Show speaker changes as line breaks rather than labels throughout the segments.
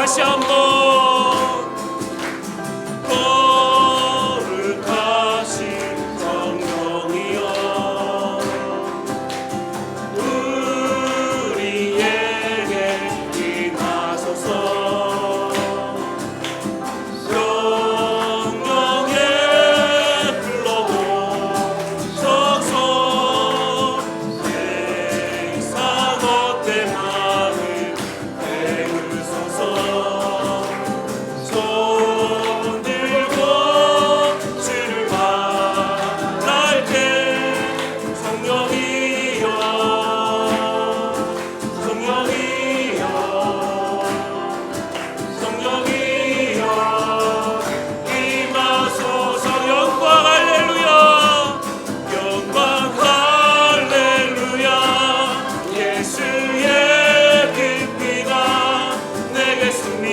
다시 한번 거룩하신 성령이여 우리에게 임하소서. 성령의 불러오소서. 행사 못된 마음 배우소서. 손 들고 주를 바랄 때 성령이여 성령이여 성령이여 임하소서. 영광 할렐루야 영광 할렐루야. 예수의 그 피가 내게 승리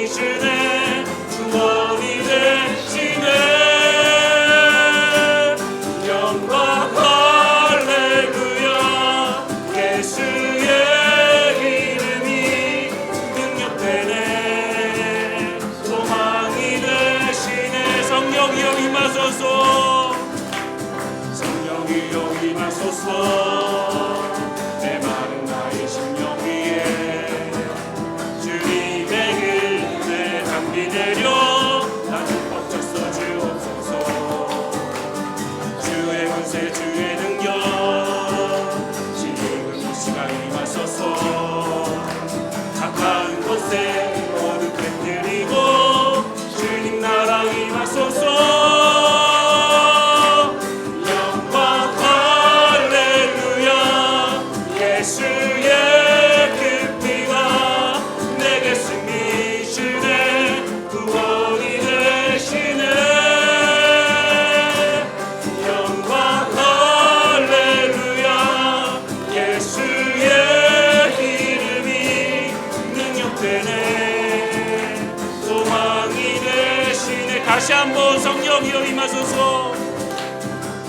주네 구원이 되시네. 영광 할렐루야. 예수의 이름이 능력되네 소망이 되시네. 성령이여 임하소서. 성령이여 임하소서. 내 마른 나의 심령 위에 주님의 은혜 담비 내려 나는 벅찼어 주옵소서. 주의 권세 주의 능력 지금 이 시간 임하소서. 가까운 곳에 모두 흩뜨리고 주님 나라 임하소서. 영광 할렐루야. 예수의 그 피가 내게 승리 주네 구원이 되시네. 영광 할렐루야. 예수의 이름이 능력되네 소망이 되시네. 다시 한번 성령이여 임하소서.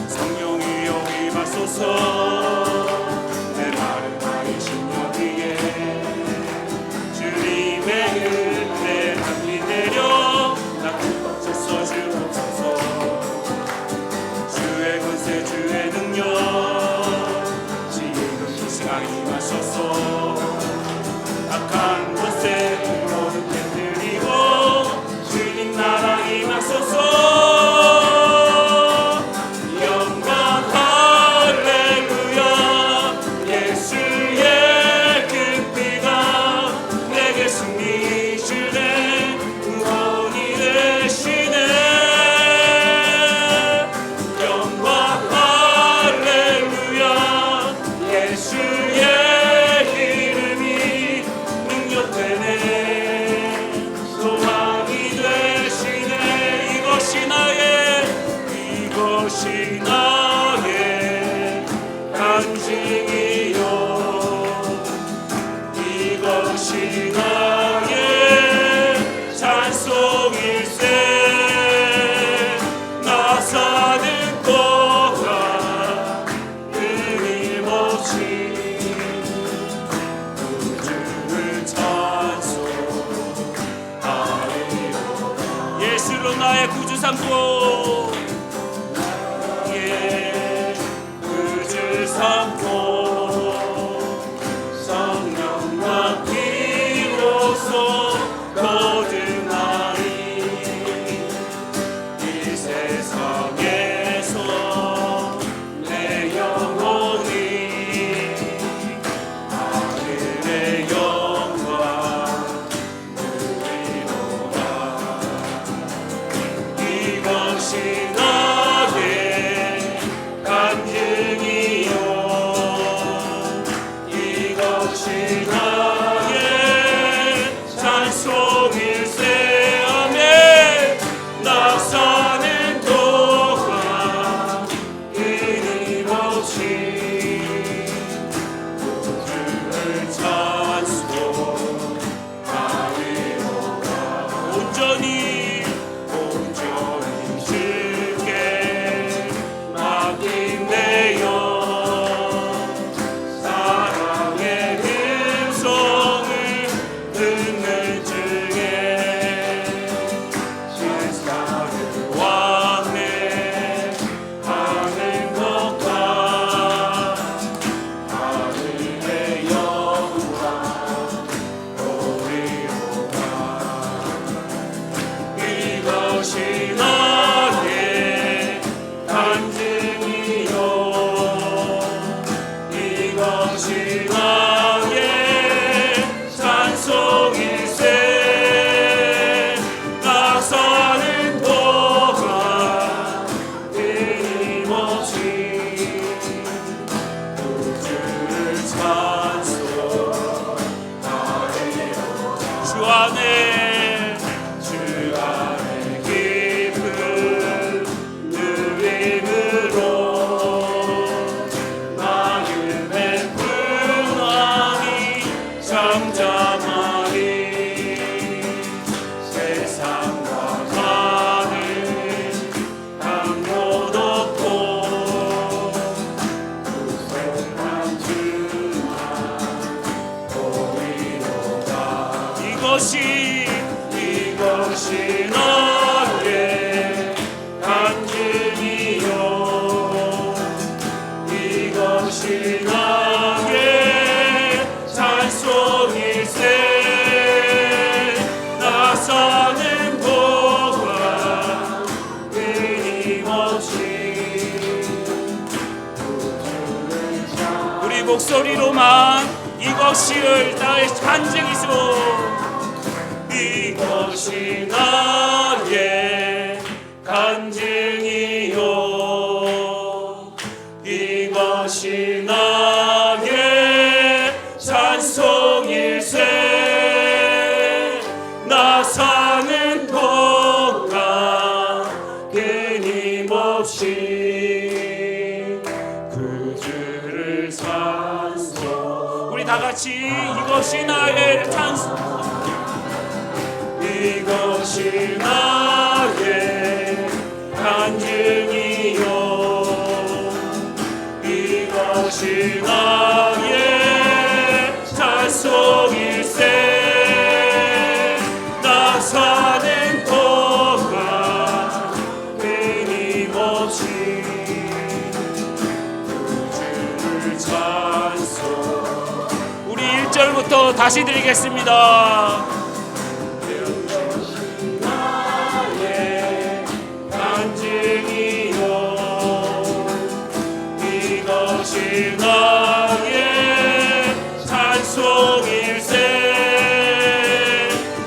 성령이여 임하소서. 내 마른 나의 심령 위에 주님의 은혜 담비 내려 나는 벅찼어 주옵소서. 주의 권세 주의 능력 지금 이 시간 임하소서. 악한 곳에 모두 흩뜨리고 주님 나라 임하소서. 영광 할렐루야. 예수의 그 피가 내게 승리 주네 구원이 되시네. 영광 할렐루야. 예수의 이름이 능력되네 소망이 되시네. 이것이 나의 간증이요 이것이 나의 찬송일세. 나 사는 동안 끊임없이 주를 찬송하리로다. 예수로 나의 구주 삼고 구주 삼고 성령과 비로소 거듭나리. 이 세상에서 내 영혼이 하늘의 영광 누리노라. 이것이 나의 간증이요 이것이 나의 찬송일세. 안에 깊은 누림으로 마음의 평안이 잠잠하니 세상과 가는 강도 없고 구속한 주만 보이로다. 이것이 나의 간증이요 이것이 나의 찬송일세. 나 사는 동안 끊임없이 우리 목소리로만 이것이을 나의 간증이소. 이것이 나의 간증이요 이것이 나의 찬송일세. 나 사는 동안 끊임없이 그 주를 찬송. 우리 다같이 이것이 나의 찬송. 이것이 나의 간증이요 이것이 나의 찬송일세. 나 사는 동안 끊임없이 그 주를 찬송. 우리 1절부터 다시 드리겠습니다. 이것이 나의 찬송일세.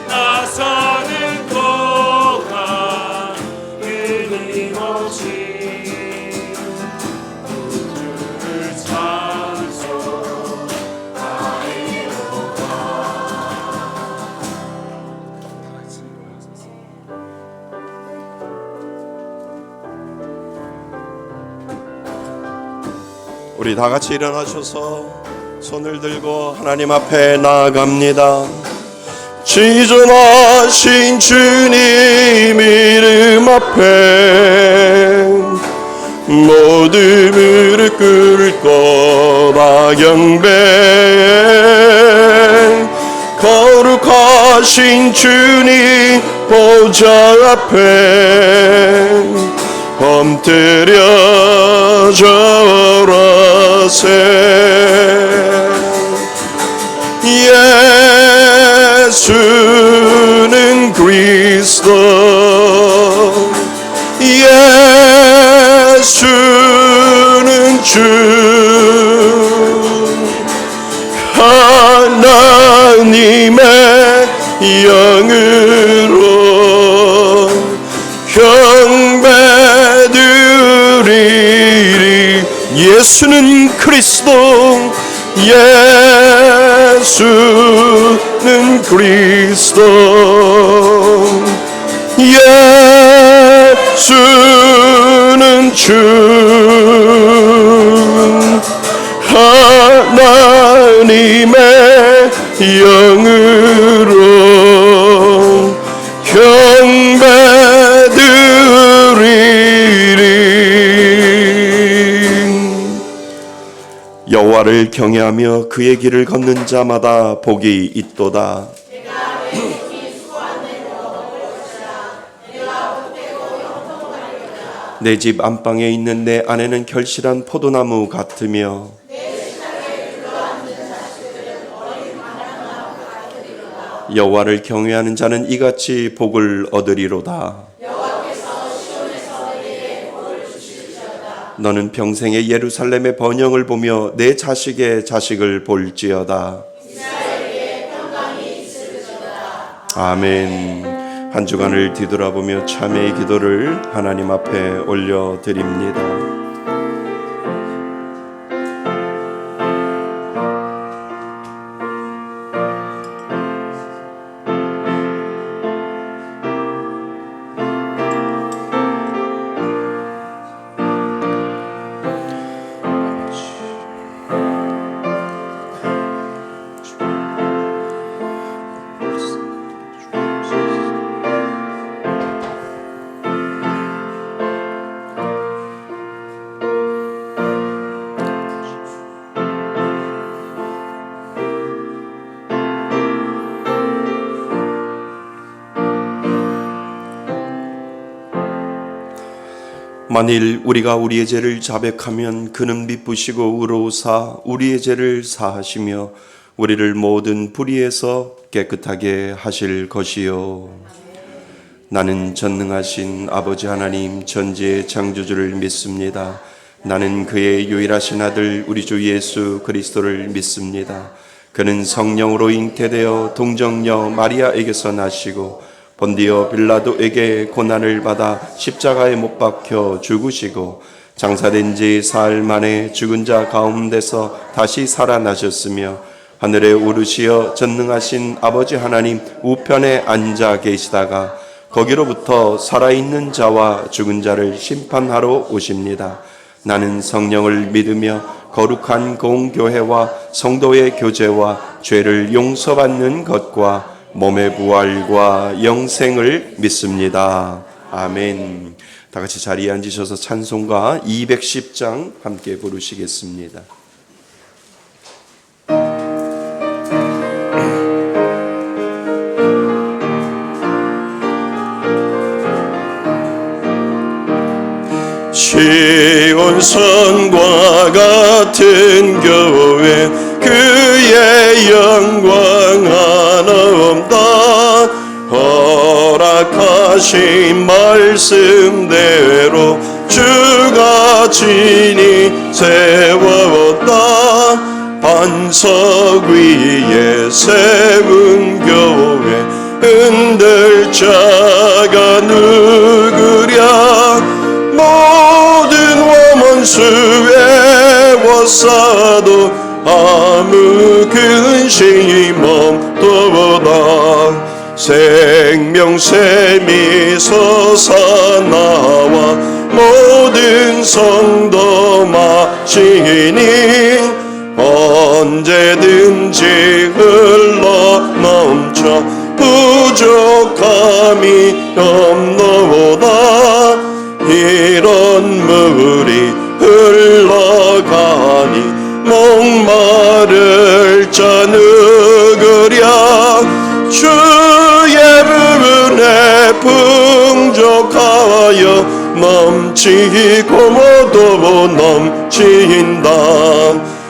나 사는 동안 끊임없이 주를 찬송하리로다.
우리 다 같이 일어나셔서 손을 들고 하나님 앞에 나아갑니다. 지존하신 주님 이름 앞에 모든 무릎 꿇고 다 경배. 거룩하신 주님 보좌 앞에 엎드려 절하세. 예수는 그리스도 예수는 주 하나님의 영으로 경배드리리. 예수는 그리스도 예수는 그리스도 예수는 주 하나님의 영으로 경배드리리. 여호와를 경외하며 그의 길을 걷는 자마다 복이 있도다. 내 집 안방에 있는 내 아내는 결실한 포도나무 같으며 여호와를 경외하는 자는 이같이 복을 얻으리로다. 너는 평생에 예루살렘의 번영을 보며 내 자식의 자식을 볼지어다. 아멘. 한 주간을 뒤돌아보며 참회의 기도를 하나님 앞에 올려드립니다. 만일 우리가 우리의 죄를 자백하면 그는 미쁘시고 의로우사 우리의 죄를 사하시며 우리를 모든 불의에서 깨끗하게 하실 것이요. 나는 전능하신 아버지 하나님 전지의 창조주를 믿습니다. 나는 그의 유일하신 아들 우리 주 예수 그리스도를 믿습니다. 그는 성령으로 잉태되어 동정녀 마리아에게서 나시고 본디오 빌라도에게 고난을 받아 십자가에 못 박혀 죽으시고 장사된 지 사흘 만에 죽은 자 가운데서 다시 살아나셨으며 하늘에 오르시어 전능하신 아버지 하나님 우편에 앉아 계시다가 거기로부터 살아있는 자와 죽은 자를 심판하러 오십니다. 나는 성령을 믿으며 거룩한 공교회와 성도의 교제와 죄를 용서받는 것과 몸의 부활과 영생을 믿습니다. 아멘. 다 같이 자리에 앉으셔서 찬송가 210장 함께 부르시겠습니다. 시온성과 같은 교회 그의 영광 하나 없다. 허락하신 말씀대로 주가 친히 세웠다. 반석 위에 세운 교회 흔들 자가 누구랴. 모든 원수에 워싸도 아무 근심 없도다. 생명샘이 솟아나와 모든 성도 마시니 언제든지 흘러넘쳐 부족함이 없노다. 이런 물이 흘러가니 목마를 자 누구랴. 주의 은혜 풍족하여 넘치고 모두 넘친다.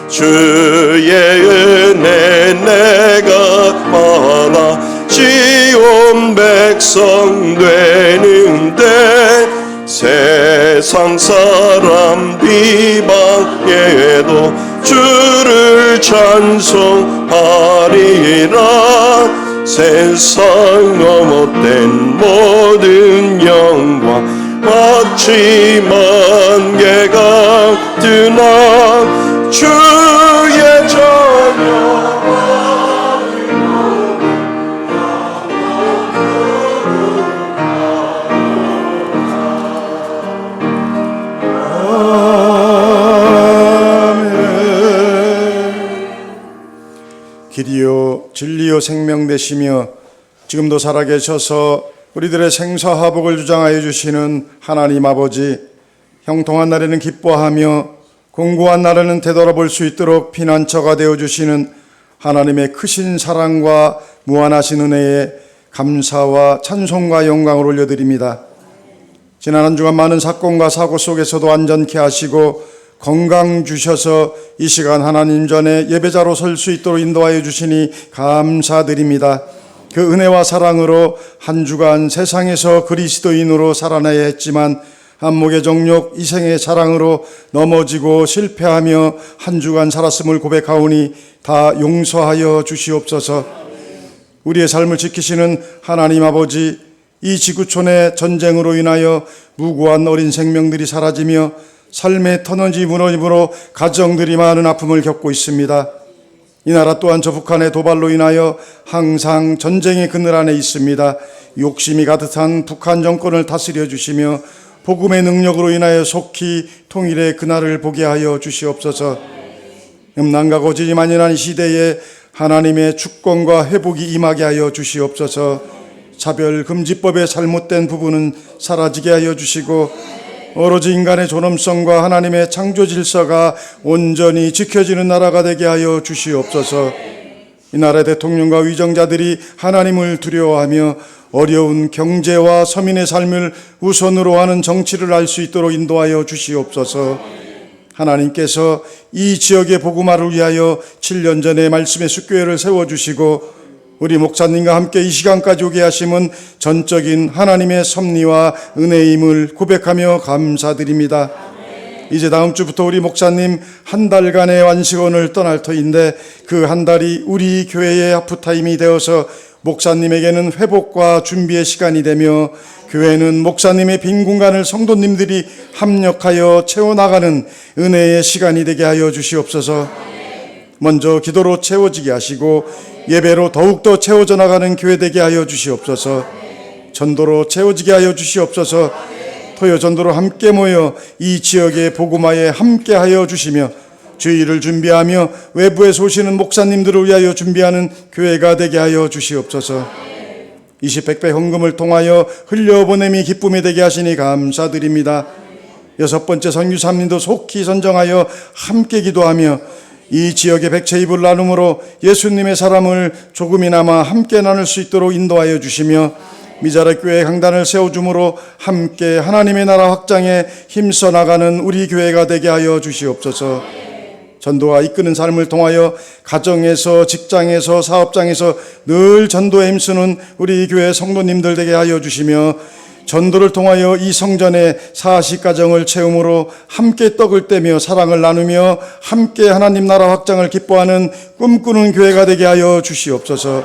주의 은혜 내가 받아 지온 백성 되는데 세상 사람 비방에도 주를 찬송하리라. 세상 헛된 모든 영광 마치 만개가 뜨나 주의 전혀
길이요 진리요 생명 되시며 지금도 살아계셔서 우리들의 생사화복을 주장하여 주시는 하나님 아버지, 형통한 날에는 기뻐하며 공고한 날에는 되돌아볼 수 있도록 피난처가 되어주시는 하나님의 크신 사랑과 무한하신 은혜에 감사와 찬송과 영광을 올려드립니다. 지난 한 주간 많은 사건과 사고 속에서도 안전케 하시고 건강 주셔서 이 시간 하나님 전에 예배자로 설 수 있도록 인도하여 주시니 감사드립니다. 그 은혜와 사랑으로 한 주간 세상에서 그리스도인으로 살아나야 했지만 안목의 정욕, 이생의 사랑으로 넘어지고 실패하며 한 주간 살았음을 고백하오니 다 용서하여 주시옵소서. 우리의 삶을 지키시는 하나님 아버지, 이 지구촌의 전쟁으로 인하여 무고한 어린 생명들이 사라지며 삶의 터널이 무너짐으로 가정들이 많은 아픔을 겪고 있습니다. 이 나라 또한 저 북한의 도발로 인하여 항상 전쟁의 그늘 안에 있습니다. 욕심이 가득한 북한 정권을 다스려 주시며 복음의 능력으로 인하여 속히 통일의 그날을 보게 하여 주시옵소서. 음란과 거짓이 만연한 이 시대에 하나님의 주권과 회복이 임하게 하여 주시옵소서. 차별금지법의 잘못된 부분은 사라지게 하여 주시고 오로지 인간의 존엄성과 하나님의 창조 질서가 온전히 지켜지는 나라가 되게 하여 주시옵소서. 이 나라 대통령과 위정자들이 하나님을 두려워하며 어려운 경제와 서민의 삶을 우선으로 하는 정치를 알 수 있도록 인도하여 주시옵소서. 하나님께서 이 지역의 복음화를 위하여 7년 전에 말씀의 숫교회를 세워주시고 우리 목사님과 함께 이 시간까지 오게 하심은 전적인 하나님의 섭리와 은혜임을 고백하며 감사드립니다. 이제 다음 주부터 우리 목사님 한 달간의 완식원을 떠날 터인데 그 한 달이 우리 교회의 하프타임이 되어서 목사님에게는 회복과 준비의 시간이 되며 교회는 목사님의 빈 공간을 성도님들이 합력하여 채워나가는 은혜의 시간이 되게 하여 주시옵소서. 먼저 기도로 채워지게 하시고 예배로 더욱더 채워져 나가는 교회 되게 하여 주시옵소서. 전도로 채워지게 하여 주시옵소서. 토요 전도로 함께 모여 이 지역의 복음화에 함께 하여 주시며 주일을 준비하며 외부에서 오시는 목사님들을 위하여 준비하는 교회가 되게 하여 주시옵소서. 20백배 헌금을 통하여 흘려보냄이 기쁨이 되게 하시니 감사드립니다. 6번째 선교사님도 속히 선정하여 함께 기도하며 이 지역의 백채입을 나눔으로 예수님의 사람을 조금이나마 함께 나눌 수 있도록 인도하여 주시며 미자라 교회 강단을 세워줌으로 함께 하나님의 나라 확장에 힘써 나가는 우리 교회가 되게 하여 주시옵소서. 전도가 이끄는 삶을 통하여 가정에서 직장에서 사업장에서 늘 전도에 힘쓰는 우리 교회 성도님들 되게 하여 주시며 전도를 통하여 이 성전의 사시가정을 채움으로 함께 떡을 떼며 사랑을 나누며 함께 하나님 나라 확장을 기뻐하는 꿈꾸는 교회가 되게 하여 주시옵소서.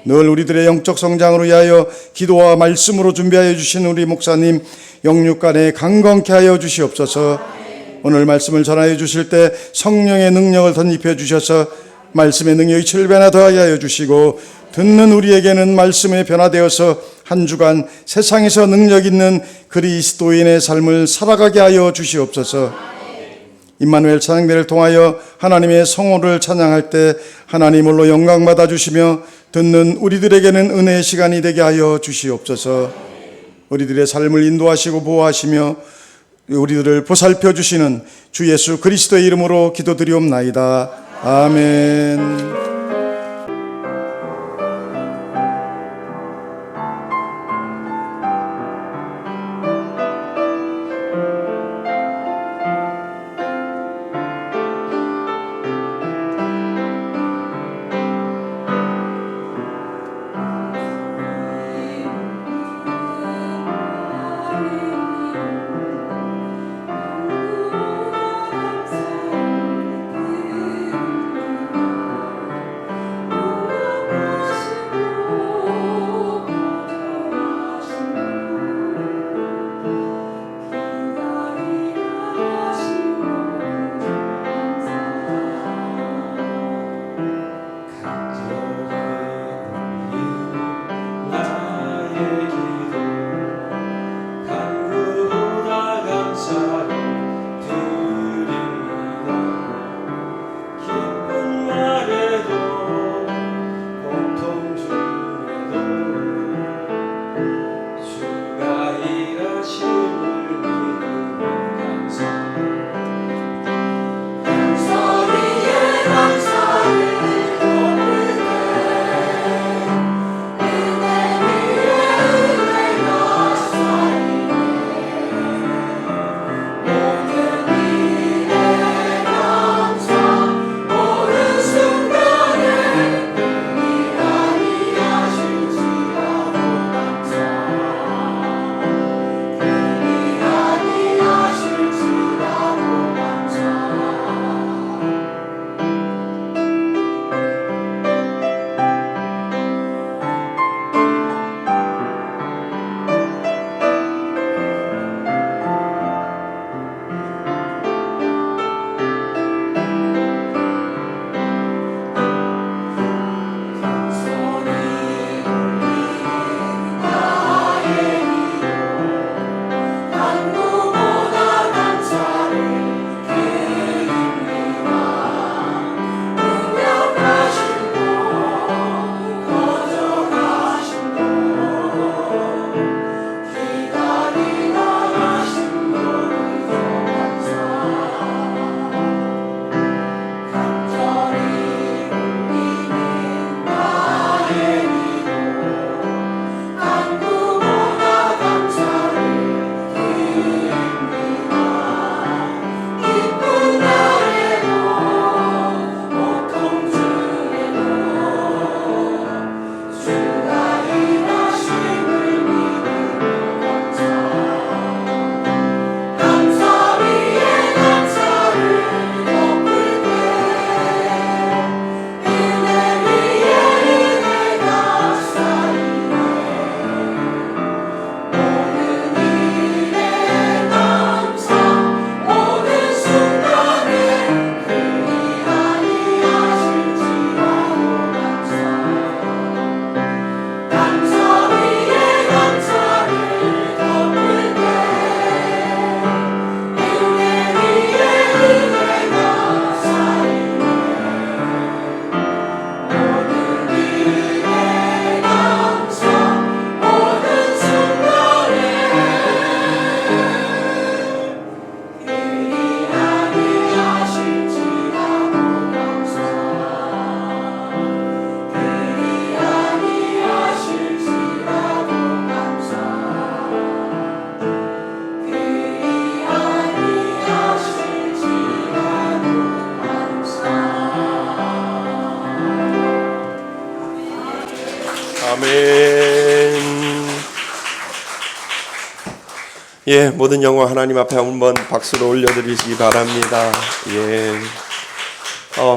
늘 우리들의 영적 성장을 위하여 기도와 말씀으로 준비하여 주신 우리 목사님 영육간에 강건케 하여 주시옵소서. 오늘 말씀을 전하여 주실 때 성령의 능력을 덧입혀 주셔서 말씀의 능력이 7배나 더하게 하여 주시고 듣는 우리에게는 말씀에 변화되어서 한 주간 세상에서 능력 있는 그리스도인의 삶을 살아가게 하여 주시옵소서. 임마누엘 찬양대를 통하여 하나님의 성호를 찬양할 때 하나님 홀로 영광 받아 주시며 듣는 우리들에게는 은혜의 시간이 되게 하여 주시옵소서. 우리들의 삶을 인도하시고 보호하시며 우리들을 보살펴 주시는 주 예수 그리스도의 이름으로 기도드리옵나이다. 아멘.
아멘. 예, 모든 영광 하나님 앞에 한번 박수로 올려드리시기 바랍니다. 예.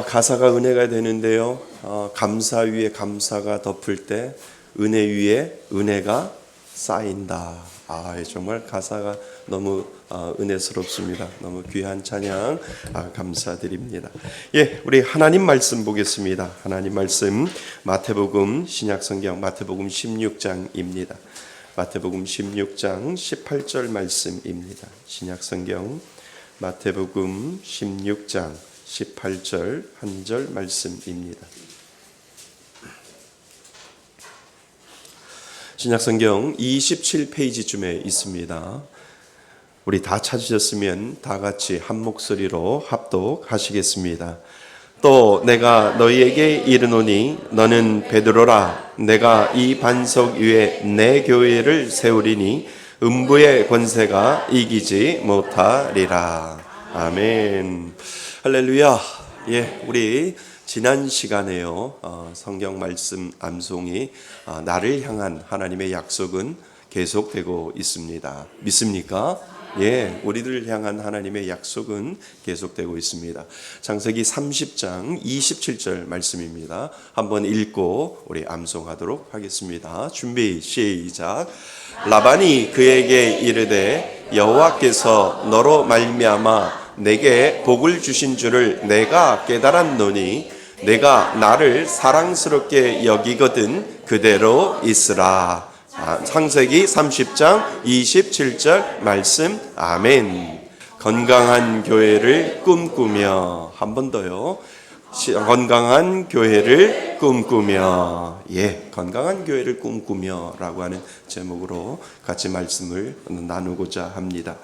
가사가 은혜가 되는데요. 감사 위에 감사가 덮을 때 은혜 위에 은혜가 쌓인다. 정말 가사가 너무 은혜스럽습니다. 너무 귀한 찬양 감사드립니다. 예, 우리 하나님 말씀 보겠습니다. 하나님 말씀 마태복음 신약성경 마태복음 16장입니다. 마태복음 16장 18절 말씀입니다. 신약성경 마태복음 16장 18절 한 절 말씀입니다. 신약성경 27페이지쯤에 있습니다. 우리 다 찾으셨으면 다 같이 한 목소리로 합독하시겠습니다. 또 내가 너희에게 이르노니 너는 베드로라. 내가 이 반석 위에 내 교회를 세우리니 음부의 권세가 이기지 못하리라. 아멘. 할렐루야. 예, 우리 지난 시간에요. 성경 말씀 암송이 나를 향한 하나님의 약속은 계속되고 있습니다. 믿습니까? 예, 우리들을 향한 하나님의 약속은 계속되고 있습니다. 창세기 30장 27절 말씀입니다. 한번 읽고 우리 암송하도록 하겠습니다. 준비 시작. 라반이 그에게 이르되 여호와께서 너로 말미암아 내게 복을 주신 줄을 내가 깨달았노니 내가 나를 사랑스럽게 여기거든 그대로 있으라. 창세기 30장 27절 말씀. 아멘. 건강한 교회를 꿈꾸며. 한 번 더요. 건강한 교회를 꿈꾸며. 예, 건강한 교회를 꿈꾸며 라고 하는 제목으로 같이 말씀을 나누고자 합니다.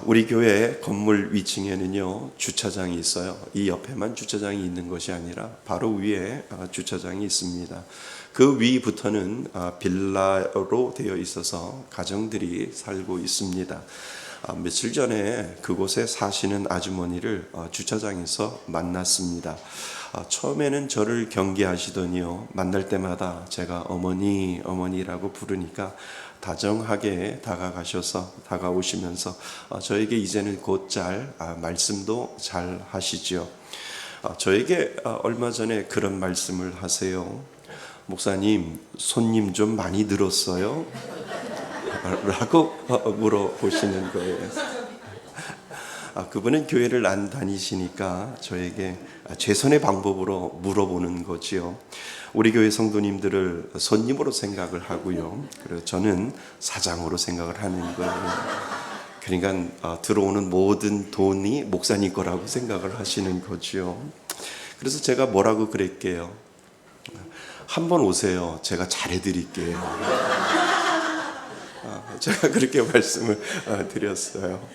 우리 교회 건물 위층에는요 주차장이 있어요. 이 옆에만 주차장이 있는 것이 아니라 바로 위에 주차장이 있습니다. 그 위부터는 빌라로 되어 있어서 가정들이 살고 있습니다. 며칠 전에 그곳에 사시는 아주머니를 주차장에서 만났습니다. 처음에는 저를 경계하시더니요, 만날 때마다 제가 어머니라고 부르니까 다정하게 다가오시면서 저에게 이제는 곧잘 말씀도 잘 하시죠. 저에게 얼마 전에 그런 말씀을 하세요. 목사님, 손님 좀 많이 늘었어요? 라고 물어보시는 거예요. 그분은 교회를 안 다니시니까 저에게 최선의 방법으로 물어보는 거지요. 우리 교회 성도님들을 손님으로 생각을 하고요. 그리고 저는 사장으로 생각을 하는 거예요. 그러니까 들어오는 모든 돈이 목사님 거라고 생각을 하시는 거지요. 그래서 제가 뭐라고 그랬게요. 한번 오세요. 제가 잘해드릴게요. 제가 그렇게 말씀을 드렸어요.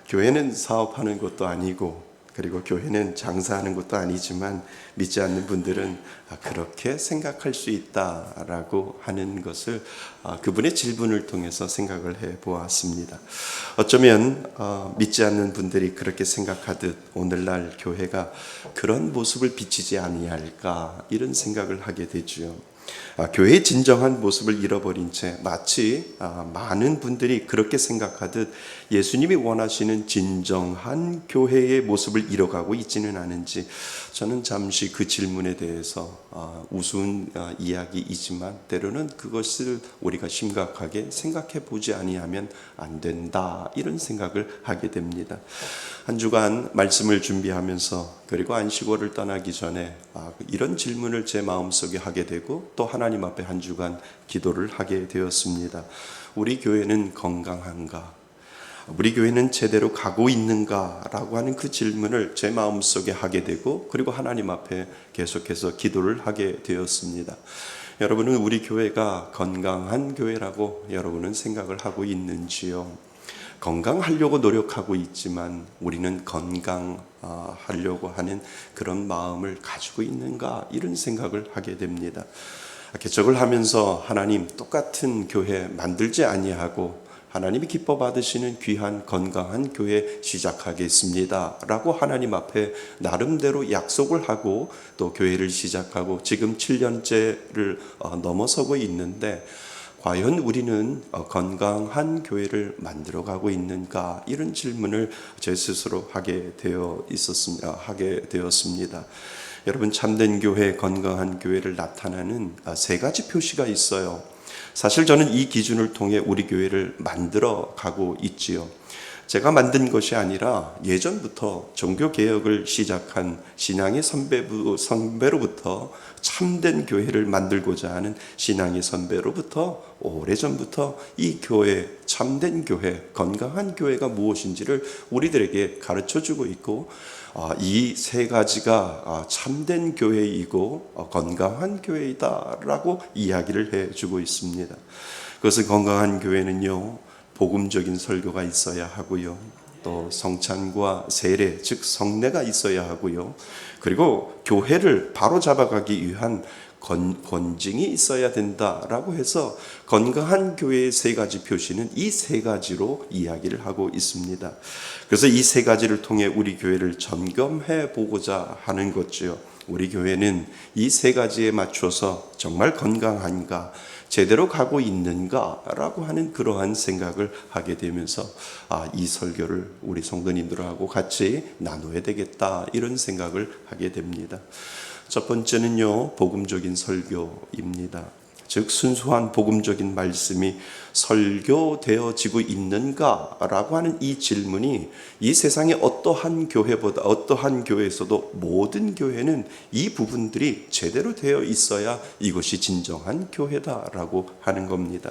교회는 사업하는 것도 아니고, 그리고 교회는 장사하는 것도 아니지만 믿지 않는 분들은 그렇게 생각할 수 있다라고 하는 것을 그분의 질문을 통해서 생각을 해 보았습니다. 어쩌면 믿지 않는 분들이 그렇게 생각하듯 오늘날 교회가 그런 모습을 비치지 아니할까, 이런 생각을 하게 되죠. 교회의 진정한 모습을 잃어버린 채 마치 많은 분들이 그렇게 생각하듯 예수님이 원하시는 진정한 교회의 모습을 잃어가고 있지는 않은지, 저는 잠시 그 질문에 대해서 우스운 이야기이지만 때로는 그것을 우리가 심각하게 생각해 보지 아니하면 안 된다, 이런 생각을 하게 됩니다. 한 주간 말씀을 준비하면서 그리고 안식월을 떠나기 전에 이런 질문을 제 마음속에 하게 되고 또 하나님 앞에 한 주간 기도를 하게 되었습니다. 우리 교회는 건강한가? 우리 교회는 제대로 가고 있는가? 라고 하는 그 질문을 제 마음속에 하게 되고 그리고 하나님 앞에 계속해서 기도를 하게 되었습니다. 여러분은 우리 교회가 건강한 교회라고 여러분은 생각을 하고 있는지요? 건강하려고 노력하고 있지만 우리는 건강하려고 하는 그런 마음을 가지고 있는가, 이런 생각을 하게 됩니다. 개척을 하면서 하나님, 똑같은 교회 만들지 아니하고 하나님이 기뻐 받으시는 귀한 건강한 교회 시작하겠습니다 라고 하나님 앞에 나름대로 약속을 하고 또 교회를 시작하고 지금 7년째를 넘어서고 있는데, 과연 우리는 건강한 교회를 만들어가고 있는가, 이런 질문을 제 스스로 하게 되었습니다. 여러분, 참된 교회, 건강한 교회를 나타내는 세 가지 표시가 있어요. 사실 저는 이 기준을 통해 우리 교회를 만들어 가고 있지요. 제가 만든 것이 아니라 예전부터 종교개혁을 시작한 신앙의 선배로부터, 참된 교회를 만들고자 하는 신앙의 선배로부터 오래전부터 이 교회, 참된 교회, 건강한 교회가 무엇인지를 우리들에게 가르쳐주고 있고, 이 세 가지가 참된 교회이고 건강한 교회이다라고 이야기를 해주고 있습니다. 그것은 건강한 교회는요, 복음적인 설교가 있어야 하고요, 또 성찬과 세례, 즉 성례가 있어야 하고요, 그리고 교회를 바로잡아가기 위한 권징이 있어야 된다라고 해서 건강한 교회의 세 가지 표시는 이 세 가지로 이야기를 하고 있습니다. 그래서 이 세 가지를 통해 우리 교회를 점검해 보고자 하는 거죠. 우리 교회는 이 세 가지에 맞춰서 정말 건강한가, 제대로 가고 있는가라고 하는 그러한 생각을 하게 되면서 이 설교를 우리 성도님들하고 같이 나눠야 되겠다, 이런 생각을 하게 됩니다. 첫 번째는요, 복음적인 설교입니다. 즉 순수한 복음적인 말씀이 설교되어지고 있는가라고 하는 이 질문이 이 세상의 어떠한 교회보다, 어떠한 교회에서도 모든 교회는 이 부분들이 제대로 되어 있어야 이것이 진정한 교회다라고 하는 겁니다.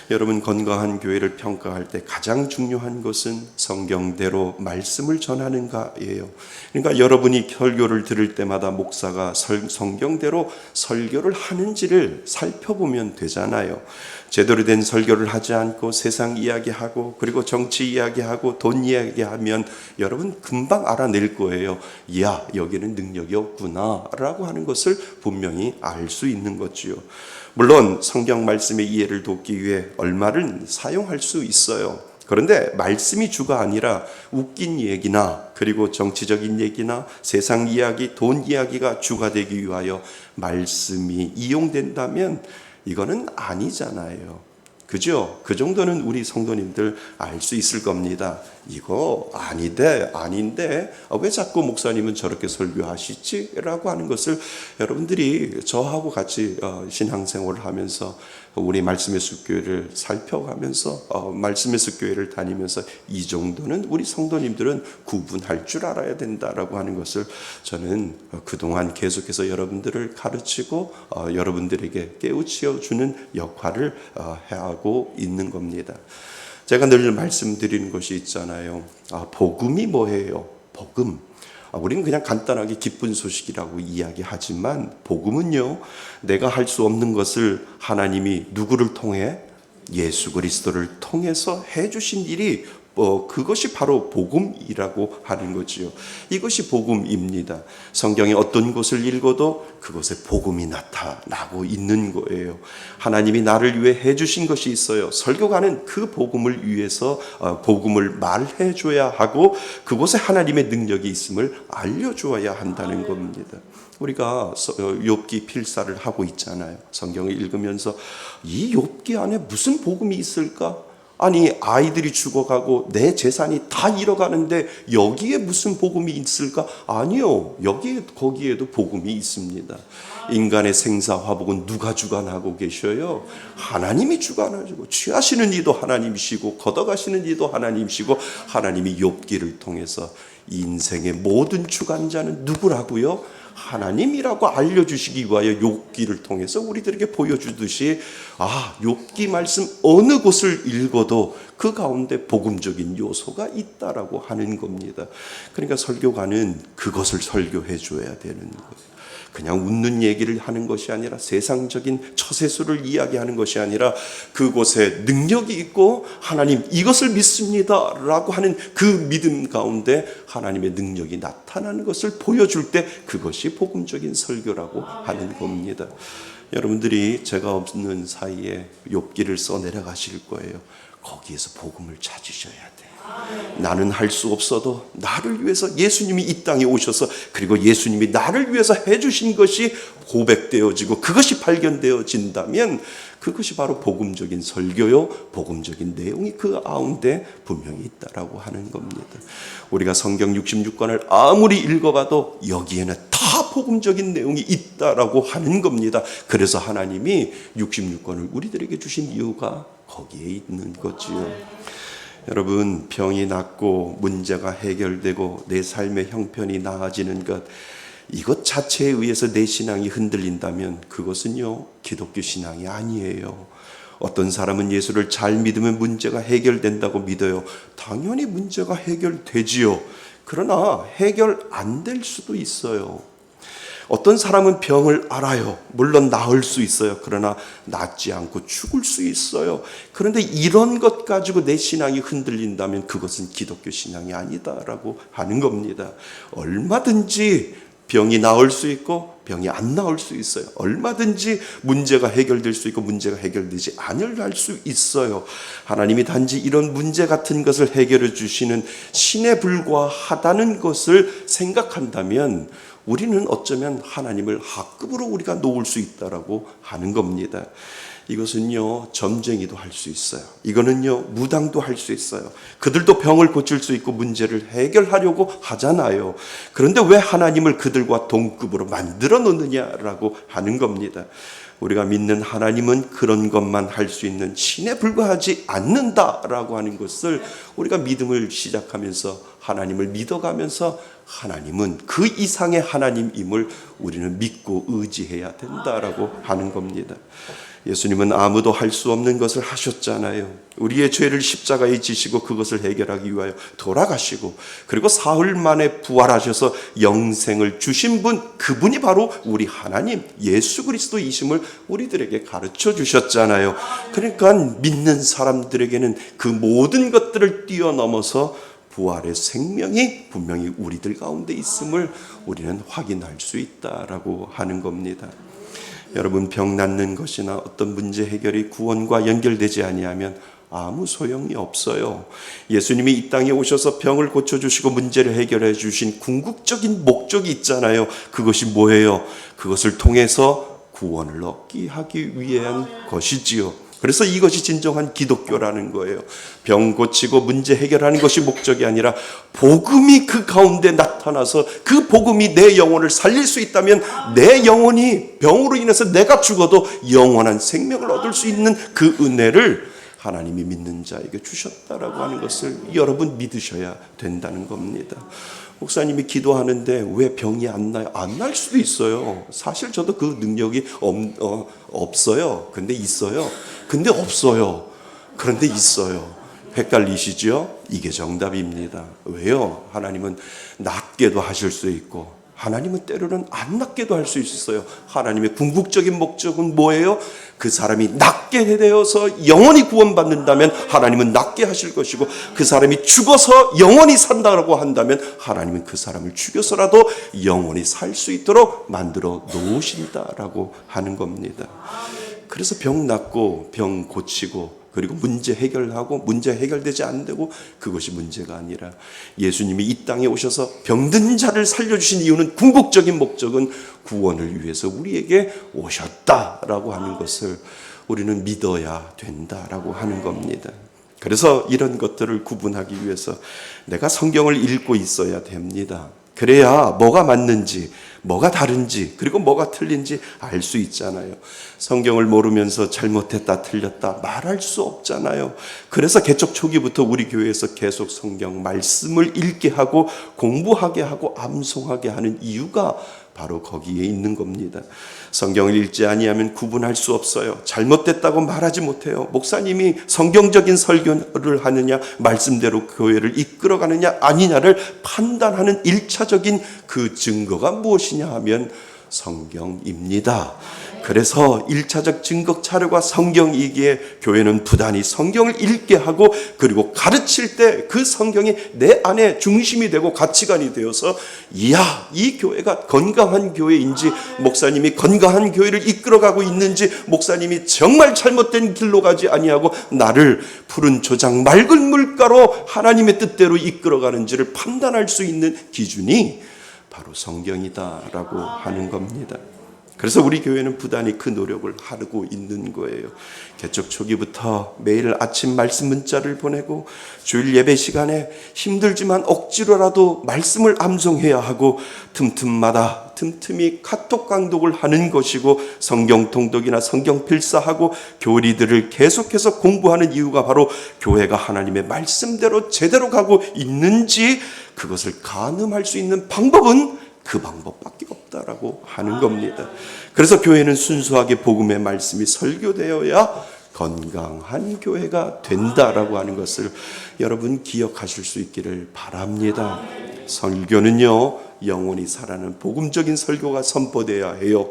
여러분, 건강한 교회를 평가할 때 가장 중요한 것은 성경대로 말씀을 전하는가예요. 그러니까 여러분이 설교를 들을 때마다 목사가 성경대로 설교를 하는지를 살펴보면 되잖아요. 제대로 된 설교를 하지 않고 세상 이야기하고 그리고 정치 이야기하고 돈 이야기하면 여러분 금방 알아낼 거예요. 야, 여기는 능력이 없구나 라고 하는 것을 분명히 알 수 있는 거지요. 물론 성경 말씀의 이해를 돕기 위해 얼마를 사용할 수 있어요. 그런데 말씀이 주가 아니라 웃긴 얘기나 그리고 정치적인 얘기나 세상 이야기, 돈 이야기가 주가 되기 위하여 말씀이 이용된다면 이거는 아니잖아요. 그죠? 그 정도는 우리 성도님들 알 수 있을 겁니다. 이거 아닌데 왜 자꾸 목사님은 저렇게 설교하시지? 라고 하는 것을 여러분들이 저하고 같이 신앙생활을 하면서 우리 말씀의 숲교회를 살펴가면서 말씀의 숲교회를 다니면서 이 정도는 우리 성도님들은 구분할 줄 알아야 된다라고 하는 것을 저는 그동안 계속해서 여러분들을 가르치고 여러분들에게 깨우쳐 주는 역할을 하고 있는 겁니다. 제가 늘 말씀드리는 것이 있잖아요. 복음이 뭐예요? 복음. 우리는 그냥 간단하게 기쁜 소식이라고 이야기하지만 복음은요, 내가 할 수 없는 것을 하나님이 누구를 통해? 예수 그리스도를 통해서 해주신 일이 그것이 바로 복음이라고 하는 거지요. 이것이 복음입니다. 성경의 어떤 곳을 읽어도 그것에 복음이 나타나고 있는 거예요. 하나님이 나를 위해 해주신 것이 있어요. 설교가는 그 복음을 위해서 복음을 말해줘야 하고 그곳에 하나님의 능력이 있음을 알려주어야 한다는 겁니다. 우리가 욥기 필사를 하고 있잖아요. 성경을 읽으면서 이 욥기 안에 무슨 복음이 있을까? 아니, 아이들이 죽어가고 내 재산이 다 잃어가는데 여기에 무슨 복음이 있을까? 아니요, 거기에도 복음이 있습니다. 인간의 생사화복은 누가 주관하고 계셔요? 하나님이 주관하시고, 취하시는 이도 하나님이시고 걷어가시는 이도 하나님이시고, 하나님이 욥기를 통해서 인생의 모든 주관자는 누구라고요? 하나님이라고 알려주시기 위하여 욥기를 통해서 우리들에게 보여주듯이 욥기 말씀 어느 곳을 읽어도 그 가운데 복음적인 요소가 있다라고 하는 겁니다. 그러니까 설교가는 그것을 설교해 줘야 되는 거예요. 그냥 웃는 얘기를 하는 것이 아니라 세상적인 처세술을 이야기하는 것이 아니라 그곳에 능력이 있고 하나님 이것을 믿습니다 라고 하는 그 믿음 가운데 하나님의 능력이 나타나는 것을 보여줄 때 그것이 복음적인 설교라고 하는 겁니다. 여러분들이 제가 없는 사이에 욥기를 써 내려가실 거예요. 거기에서 복음을 찾으셔야 돼. 나는 할 수 없어도 나를 위해서 예수님이 이 땅에 오셔서 그리고 예수님이 나를 위해서 해주신 것이 고백되어지고 그것이 발견되어진다면 그것이 바로 복음적인 설교요, 복음적인 내용이 그 가운데 분명히 있다라고 하는 겁니다. 우리가 성경 66권을 아무리 읽어봐도 여기에는 다 복음적인 내용이 있다라고 하는 겁니다. 그래서 하나님이 66권을 우리들에게 주신 이유가 거기에 있는 거지요. 여러분, 병이 낫고 문제가 해결되고 내 삶의 형편이 나아지는 것, 이것 자체에 의해서 내 신앙이 흔들린다면 그것은요, 기독교 신앙이 아니에요. 어떤 사람은 예수를 잘 믿으면 문제가 해결된다고 믿어요. 당연히 문제가 해결되지요. 그러나 해결 안 될 수도 있어요. 어떤 사람은 병을 알아요. 물론 나을 수 있어요. 그러나 낫지 않고 죽을 수 있어요. 그런데 이런 것 가지고 내 신앙이 흔들린다면 그것은 기독교 신앙이 아니다라고 하는 겁니다. 얼마든지 병이 나을 수 있고 병이 안 나을 수 있어요. 얼마든지 문제가 해결될 수 있고 문제가 해결되지 않을 수 있어요. 하나님이 단지 이런 문제 같은 것을 해결해 주시는 신에 불과하다는 것을 생각한다면 우리는 어쩌면 하나님을 하급으로 우리가 놓을 수 있다라고 하는 겁니다. 이것은요, 점쟁이도 할 수 있어요. 이거는요, 무당도 할 수 있어요. 그들도 병을 고칠 수 있고 문제를 해결하려고 하잖아요. 그런데 왜 하나님을 그들과 동급으로 만들어 놓느냐라고 하는 겁니다. 우리가 믿는 하나님은 그런 것만 할 수 있는 신에 불과하지 않는다라고 하는 것을 우리가 믿음을 시작하면서 하나님을 믿어가면서 하나님은 그 이상의 하나님임을 우리는 믿고 의지해야 된다라고 하는 겁니다. 예수님은 아무도 할 수 없는 것을 하셨잖아요. 우리의 죄를 십자가에 지시고 그것을 해결하기 위하여 돌아가시고 그리고 사흘 만에 부활하셔서 영생을 주신 분, 그분이 바로 우리 하나님 예수 그리스도이심을 우리들에게 가르쳐 주셨잖아요. 그러니까 믿는 사람들에게는 그 모든 것들을 뛰어넘어서 부활의 생명이 분명히 우리들 가운데 있음을 우리는 확인할 수 있다라고 하는 겁니다. 여러분, 병 낫는 것이나 어떤 문제 해결이 구원과 연결되지 아니하면 아무 소용이 없어요. 예수님이 이 땅에 오셔서 병을 고쳐주시고 문제를 해결해 주신 궁극적인 목적이 있잖아요. 그것이 뭐예요? 그것을 통해서 구원을 얻기 하기 위한 것이지요. 그래서 이것이 진정한 기독교라는 거예요. 병 고치고 문제 해결하는 것이 목적이 아니라 복음이 그 가운데 나타나서 그 복음이 내 영혼을 살릴 수 있다면 내 영혼이 병으로 인해서 내가 죽어도 영원한 생명을 얻을 수 있는 그 은혜를 하나님이 믿는 자에게 주셨다라고 하는 것을 여러분 믿으셔야 된다는 겁니다. 목사님이 기도하는데 왜 병이 안 나요? 안 날 수도 있어요. 사실 저도 그 능력이 없어요. 근데 있어요. 근데 없어요. 그런데 있어요. 헷갈리시죠? 이게 정답입니다. 왜요? 하나님은 낫게도 하실 수 있고 하나님은 때로는 안 낫게도 할 수 있어요. 하나님의 궁극적인 목적은 뭐예요? 그 사람이 낫게 되어서 영원히 구원받는다면 하나님은 낫게 하실 것이고 그 사람이 죽어서 영원히 산다고 한다면 하나님은 그 사람을 죽여서라도 영원히 살 수 있도록 만들어 놓으신다라고 하는 겁니다. 그래서 병 낫고 병 고치고 그리고 문제 해결하고 문제 해결되지 않는다고 그것이 문제가 아니라 예수님이 이 땅에 오셔서 병든 자를 살려주신 이유는 궁극적인 목적은 구원을 위해서 우리에게 오셨다라고 하는 것을 우리는 믿어야 된다라고 하는 겁니다. 그래서 이런 것들을 구분하기 위해서 내가 성경을 읽고 있어야 됩니다. 그래야 뭐가 맞는지 뭐가 다른지 그리고 뭐가 틀린지 알 수 있잖아요. 성경을 모르면서 잘못했다 틀렸다 말할 수 없잖아요. 그래서 개척 초기부터 우리 교회에서 계속 성경 말씀을 읽게 하고 공부하게 하고 암송하게 하는 이유가 바로 거기에 있는 겁니다. 성경을 읽지 아니하면 구분할 수 없어요. 잘못됐다고 말하지 못해요. 목사님이 성경적인 설교를 하느냐 말씀대로 교회를 이끌어가느냐 아니냐를 판단하는 1차적인 그 증거가 무엇이냐 하면 성경입니다. 그래서 1차적 증거 자료가 성경이기에 교회는 부단히 성경을 읽게 하고 그리고 가르칠 때 그 성경이 내 안에 중심이 되고 가치관이 되어서 이야, 이 교회가 건강한 교회인지, 목사님이 건강한 교회를 이끌어가고 있는지, 목사님이 정말 잘못된 길로 가지 아니하고 나를 푸른 조장 맑은 물가로 하나님의 뜻대로 이끌어가는지를 판단할 수 있는 기준이 바로 성경이다라고 하는 겁니다. 그래서 우리 교회는 부단히 그 노력을 하고 있는 거예요. 개척 초기부터 매일 아침 말씀 문자를 보내고 주일 예배 시간에 힘들지만 억지로라도 말씀을 암송해야 하고 틈틈이 카톡 강독을 하는 것이고 성경 통독이나 성경 필사하고 교리들을 계속해서 공부하는 이유가 바로 교회가 하나님의 말씀대로 제대로 가고 있는지 그것을 가늠할 수 있는 방법은 그 방법밖에 없다라고 하는 겁니다. 그래서 교회는 순수하게 복음의 말씀이 설교되어야 건강한 교회가 된다라고 하는 것을 여러분 기억하실 수 있기를 바랍니다. 설교는요, 영원히 살아는 복음적인 설교가 선포되어야 해요.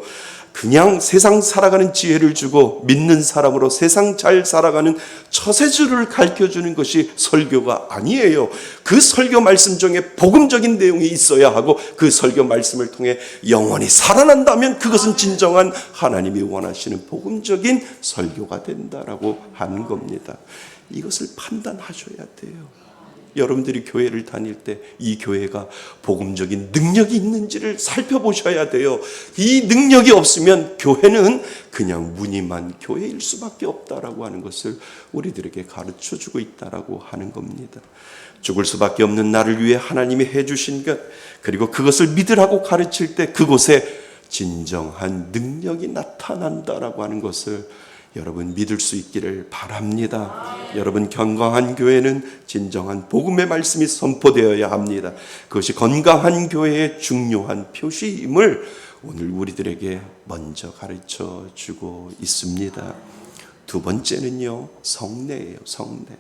그냥 세상 살아가는 지혜를 주고 믿는 사람으로 세상 잘 살아가는 처세술을 가르쳐주는 것이 설교가 아니에요. 그 설교 말씀 중에 복음적인 내용이 있어야 하고 그 설교 말씀을 통해 영원히 살아난다면 그것은 진정한 하나님이 원하시는 복음적인 설교가 된다라고 하는 겁니다. 이것을 판단하셔야 돼요. 여러분들이 교회를 다닐 때 이 교회가 복음적인 능력이 있는지를 살펴보셔야 돼요. 이 능력이 없으면 교회는 그냥 무늬만 교회일 수밖에 없다라고 하는 것을 우리들에게 가르쳐주고 있다라고 하는 겁니다. 죽을 수밖에 없는 나를 위해 하나님이 해주신 것, 그리고 그것을 믿으라고 가르칠 때 그곳에 진정한 능력이 나타난다라고 하는 것을 여러분 믿을 수 있기를 바랍니다. 여러분, 건강한 교회는 진정한 복음의 말씀이 선포되어야 합니다. 그것이 건강한 교회의 중요한 표시임을 오늘 우리들에게 먼저 가르쳐 주고 있습니다. 두 번째는요, 성례예요. 성례.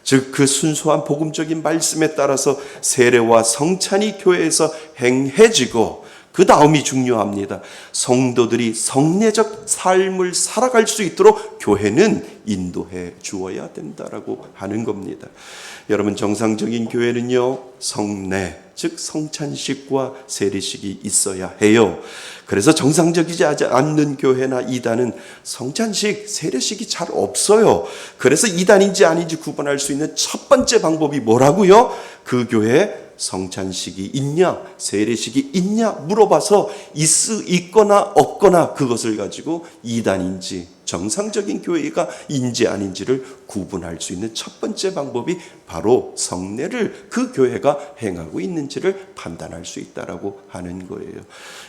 즉 그 순수한 복음적인 말씀에 따라서 세례와 성찬이 교회에서 행해지고 그 다음이 중요합니다. 성도들이 성례적 삶을 살아갈 수 있도록 교회는 인도해 주어야 된다라고 하는 겁니다. 여러분, 정상적인 교회는요, 성례, 즉 성찬식과 세례식이 있어야 해요. 그래서 정상적이지 않는 교회나 이단은 성찬식, 세례식이 잘 없어요. 그래서 이단인지 아닌지 구분할 수 있는 첫 번째 방법이 뭐라고요? 그 교회에 성찬식이 있냐, 세례식이 있냐 물어봐서 있거나 없거나 그것을 가지고 이단인지 정상적인 교회가 인지 아닌지를 구분할 수 있는 첫 번째 방법이 바로 성례를 그 교회가 행하고 있는지를 판단할 수 있다라고 하는 거예요.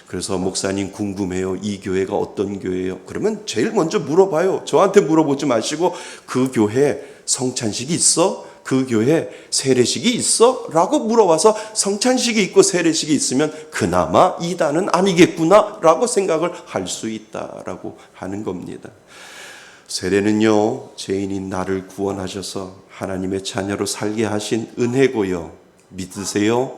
그래서 목사님 궁금해요. 이 교회가 어떤 교회예요? 그러면 제일 먼저 물어봐요. 저한테 물어보지 마시고 그 교회 성찬식이 있어? 그 교회 세례식이 있어? 라고 물어봐서 성찬식이 있고 세례식이 있으면 그나마 이단은 아니겠구나 라고 생각을 할 수 있다라고 하는 겁니다. 세례는요, 죄인인 나를 구원하셔서 하나님의 자녀로 살게 하신 은혜고요. 믿으세요?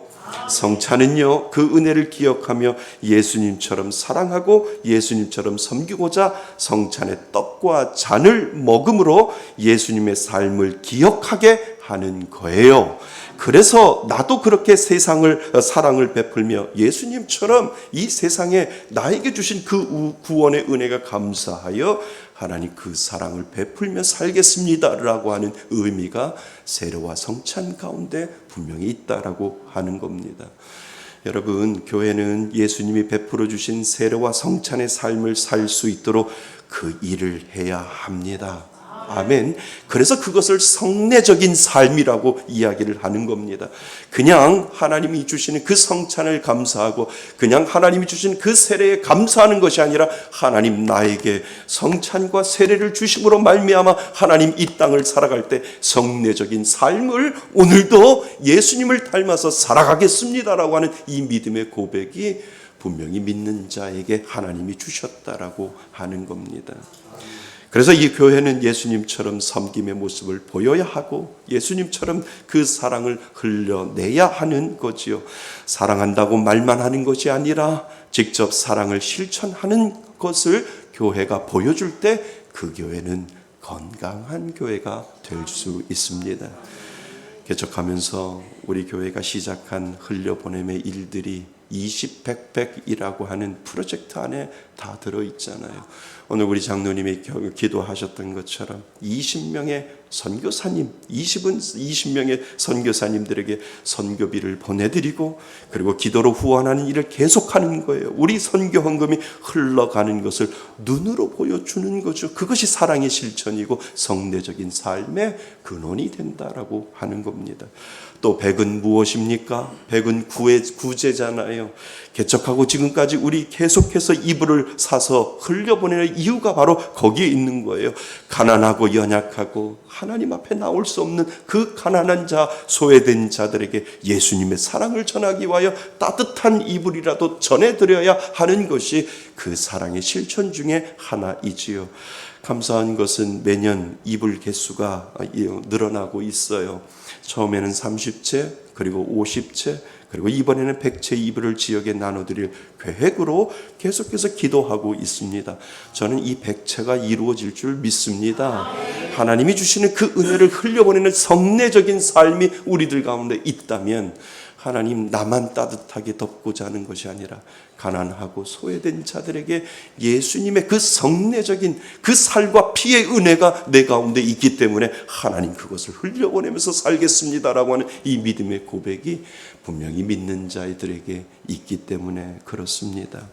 성찬은요, 그 은혜를 기억하며 예수님처럼 사랑하고 예수님처럼 섬기고자 성찬의 떡과 잔을 먹음으로 예수님의 삶을 기억하게 하는 거예요. 그래서 나도 그렇게 사랑을 베풀며 예수님처럼 이 세상에 나에게 주신 그 구원의 은혜가 감사하여 하나님 그 사랑을 베풀며 살겠습니다라고 하는 의미가 세례와 성찬 가운데 분명히 있다라고 하는 겁니다. 여러분, 교회는 예수님이 베풀어 주신 세례와 성찬의 삶을 살 수 있도록 그 일을 해야 합니다. 아멘. 그래서 그것을 성례적인 삶이라고 이야기를 하는 겁니다. 그냥 하나님이 주시는 그 성찬을 감사하고 그냥 하나님이 주신 그 세례에 감사하는 것이 아니라 하나님 나에게 성찬과 세례를 주심으로 말미암아 하나님 이 땅을 살아갈 때 성례적인 삶을 오늘도 예수님을 닮아서 살아가겠습니다라고 하는 이 믿음의 고백이 분명히 믿는 자에게 하나님이 주셨다라고 하는 겁니다. 그래서 이 교회는 예수님처럼 섬김의 모습을 보여야 하고 예수님처럼 그 사랑을 흘려내야 하는 거지요. 사랑한다고 말만 하는 것이 아니라 직접 사랑을 실천하는 것을 교회가 보여줄 때 그 교회는 건강한 교회가 될 수 있습니다. 개척하면서 우리 교회가 시작한 흘려보냄의 일들이 20-100-100이라고 하는 프로젝트 안에 다 들어있잖아요. 오늘 우리 장로님이 기도하셨던 것처럼 20명의 선교사님, 20명의 선교사님들에게 선교비를 보내드리고 그리고 기도로 후원하는 일을 계속하는 거예요. 우리 선교 헌금이 흘러가는 것을 눈으로 보여주는 거죠. 그것이 사랑의 실천이고 성례적인 삶의 근원이 된다라고 하는 겁니다. 또 백은 무엇입니까? 백은 구제잖아요. 개척하고 지금까지 우리 계속해서 이불을 사서 흘려보내는 이유가 바로 거기에 있는 거예요. 가난하고 연약하고 하나님 앞에 나올 수 없는 그 가난한 자, 소외된 자들에게 예수님의 사랑을 전하기 위하여 따뜻한 이불이라도 전해드려야 하는 것이 그 사랑의 실천 중에 하나이지요. 감사한 것은 매년 이불 개수가 늘어나고 있어요. 처음에는 30채, 그리고 50채, 그리고 이번에는 100채 이불을 지역에 나눠드릴 계획으로 계속해서 기도하고 있습니다. 저는 이 100채가 이루어질 줄 믿습니다. 하나님이 주시는 그 은혜를 흘려보내는 성례적인 삶이 우리들 가운데 있다면 하나님 나만 따뜻하게 덮고자 하는 것이 아니라 가난하고 소외된 자들에게 예수님의 그 성례적인 그 살과 피의 은혜가 내 가운데 있기 때문에 하나님 그것을 흘려보내면서 살겠습니다라고 하는 이 믿음의 고백이 분명히 믿는 자들에게 있기 때문에 그렇습니다.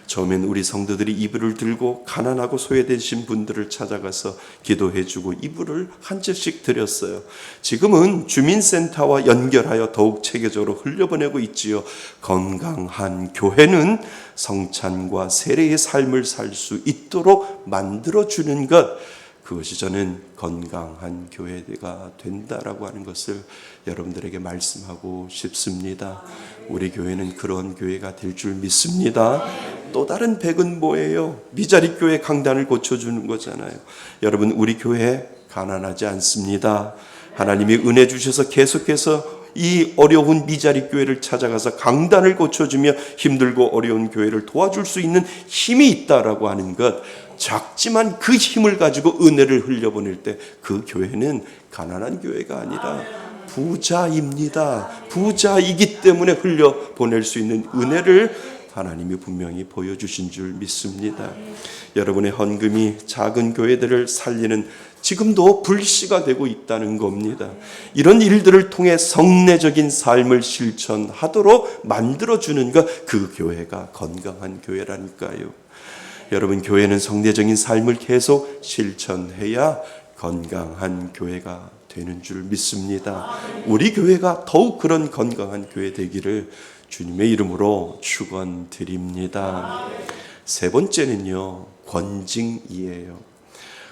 처음엔 우리 성도들이 이불을 들고 가난하고 소외되신 분들을 찾아가서 기도해주고 이불을 한 채씩 드렸어요. 지금은 주민센터와 연결하여 더욱 체계적으로 흘려보내고 있지요. 건강한 교회는 성찬과 세례의 삶을 살 수 있도록 만들어주는 것, 그것이 저는 건강한 교회가 된다라고 하는 것을 여러분들에게 말씀하고 싶습니다. 우리 교회는 그런 교회가 될 줄 믿습니다. 또 다른 백은 뭐예요? 미자리 교회 강단을 고쳐주는 거잖아요. 여러분, 우리 교회 가난하지 않습니다. 하나님이 은혜 주셔서 계속해서 이 어려운 미자리 교회를 찾아가서 강단을 고쳐주며 힘들고 어려운 교회를 도와줄 수 있는 힘이 있다라고 하는 것, 작지만 그 힘을 가지고 은혜를 흘려보낼 때 그 교회는 가난한 교회가 아니라 부자입니다. 부자이기 때문에 흘려보낼 수 있는 은혜를 하나님이 분명히 보여주신 줄 믿습니다. 여러분의 헌금이 작은 교회들을 살리는 지금도 불씨가 되고 있다는 겁니다. 이런 일들을 통해 성례적인 삶을 실천하도록 만들어주는 것, 그 교회가 건강한 교회라니까요. 여러분, 교회는 성례적인 삶을 계속 실천해야 건강한 교회가 되는 줄 믿습니다. 우리 교회가 더욱 그런 건강한 교회 되기를 주님의 이름으로 축원드립니다. 세 번째는요, 권징이에요.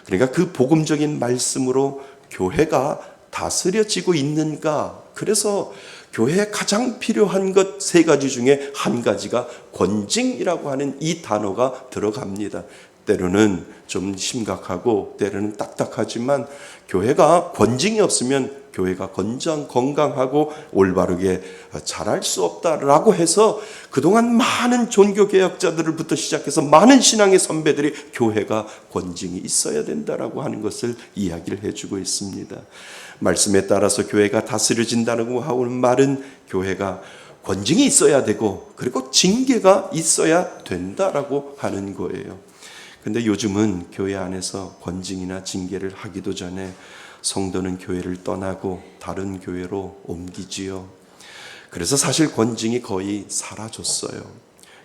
그러니까 그 복음적인 말씀으로 교회가 다스려지고 있는가. 그래서 교회에 가장 필요한 것 세 가지 중에 한 가지가 권징이라고 하는 이 단어가 들어갑니다. 때로는 좀 심각하고 때로는 딱딱하지만 교회가 권징이 없으면 교회가 건강하고 올바르게 자랄 수 없다라고 해서 그동안 많은 종교개혁자들부터 시작해서 많은 신앙의 선배들이 교회가 권징이 있어야 된다라고 하는 것을 이야기를 해주고 있습니다. 말씀에 따라서 교회가 다스려진다고 하는 말은 교회가 권징이 있어야 되고 그리고 징계가 있어야 된다라고 하는 거예요. 근데 요즘은 교회 안에서 권징이나 징계를 하기도 전에 성도는 교회를 떠나고 다른 교회로 옮기지요. 그래서 사실 권징이 거의 사라졌어요.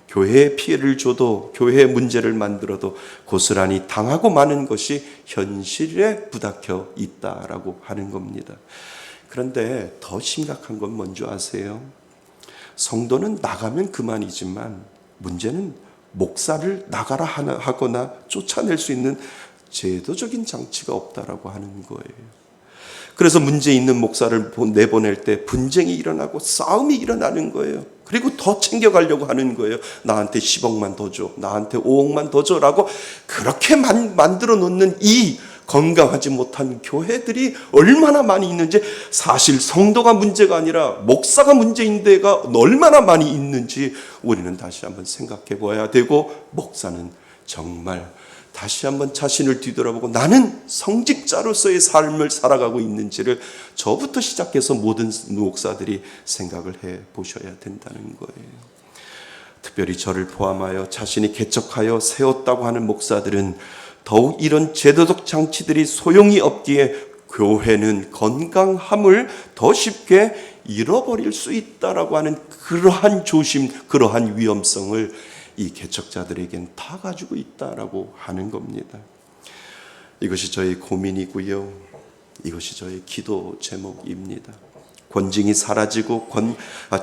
교회에 피해를 줘도 교회에 문제를 만들어도 고스란히 당하고 마는 것이 현실에 부닥쳐 있다라고 하는 겁니다. 그런데 더 심각한 건 뭔지 아세요? 성도는 나가면 그만이지만 문제는 목사를 나가라 하거나 쫓아낼 수 있는 제도적인 장치가 없다라고 하는 거예요. 그래서 문제 있는 목사를 내보낼 때 분쟁이 일어나고 싸움이 일어나는 거예요. 그리고 더 챙겨가려고 하는 거예요. 나한테 10억만 더 줘, 나한테 5억만 더 줘라고 그렇게 만들어 놓는 이 건강하지 못한 교회들이 얼마나 많이 있는지, 사실 성도가 문제가 아니라 목사가 문제인 데가 얼마나 많이 있는지 우리는 다시 한번 생각해 봐야 되고, 목사는 정말 다시 한번 자신을 뒤돌아보고 나는 성직자로서의 삶을 살아가고 있는지를 저부터 시작해서 모든 목사들이 생각을 해 보셔야 된다는 거예요. 특별히 저를 포함하여 자신이 개척하여 세웠다고 하는 목사들은 더욱 이런 제도적 장치들이 소용이 없기에 교회는 건강함을 더 쉽게 잃어버릴 수 있다라고 하는 그러한 조심, 그러한 위험성을 이 개척자들에겐 다 가지고 있다라고 하는 겁니다. 이것이 저의 고민이고요. 이것이 저의 기도 제목입니다. 권징이 사라지고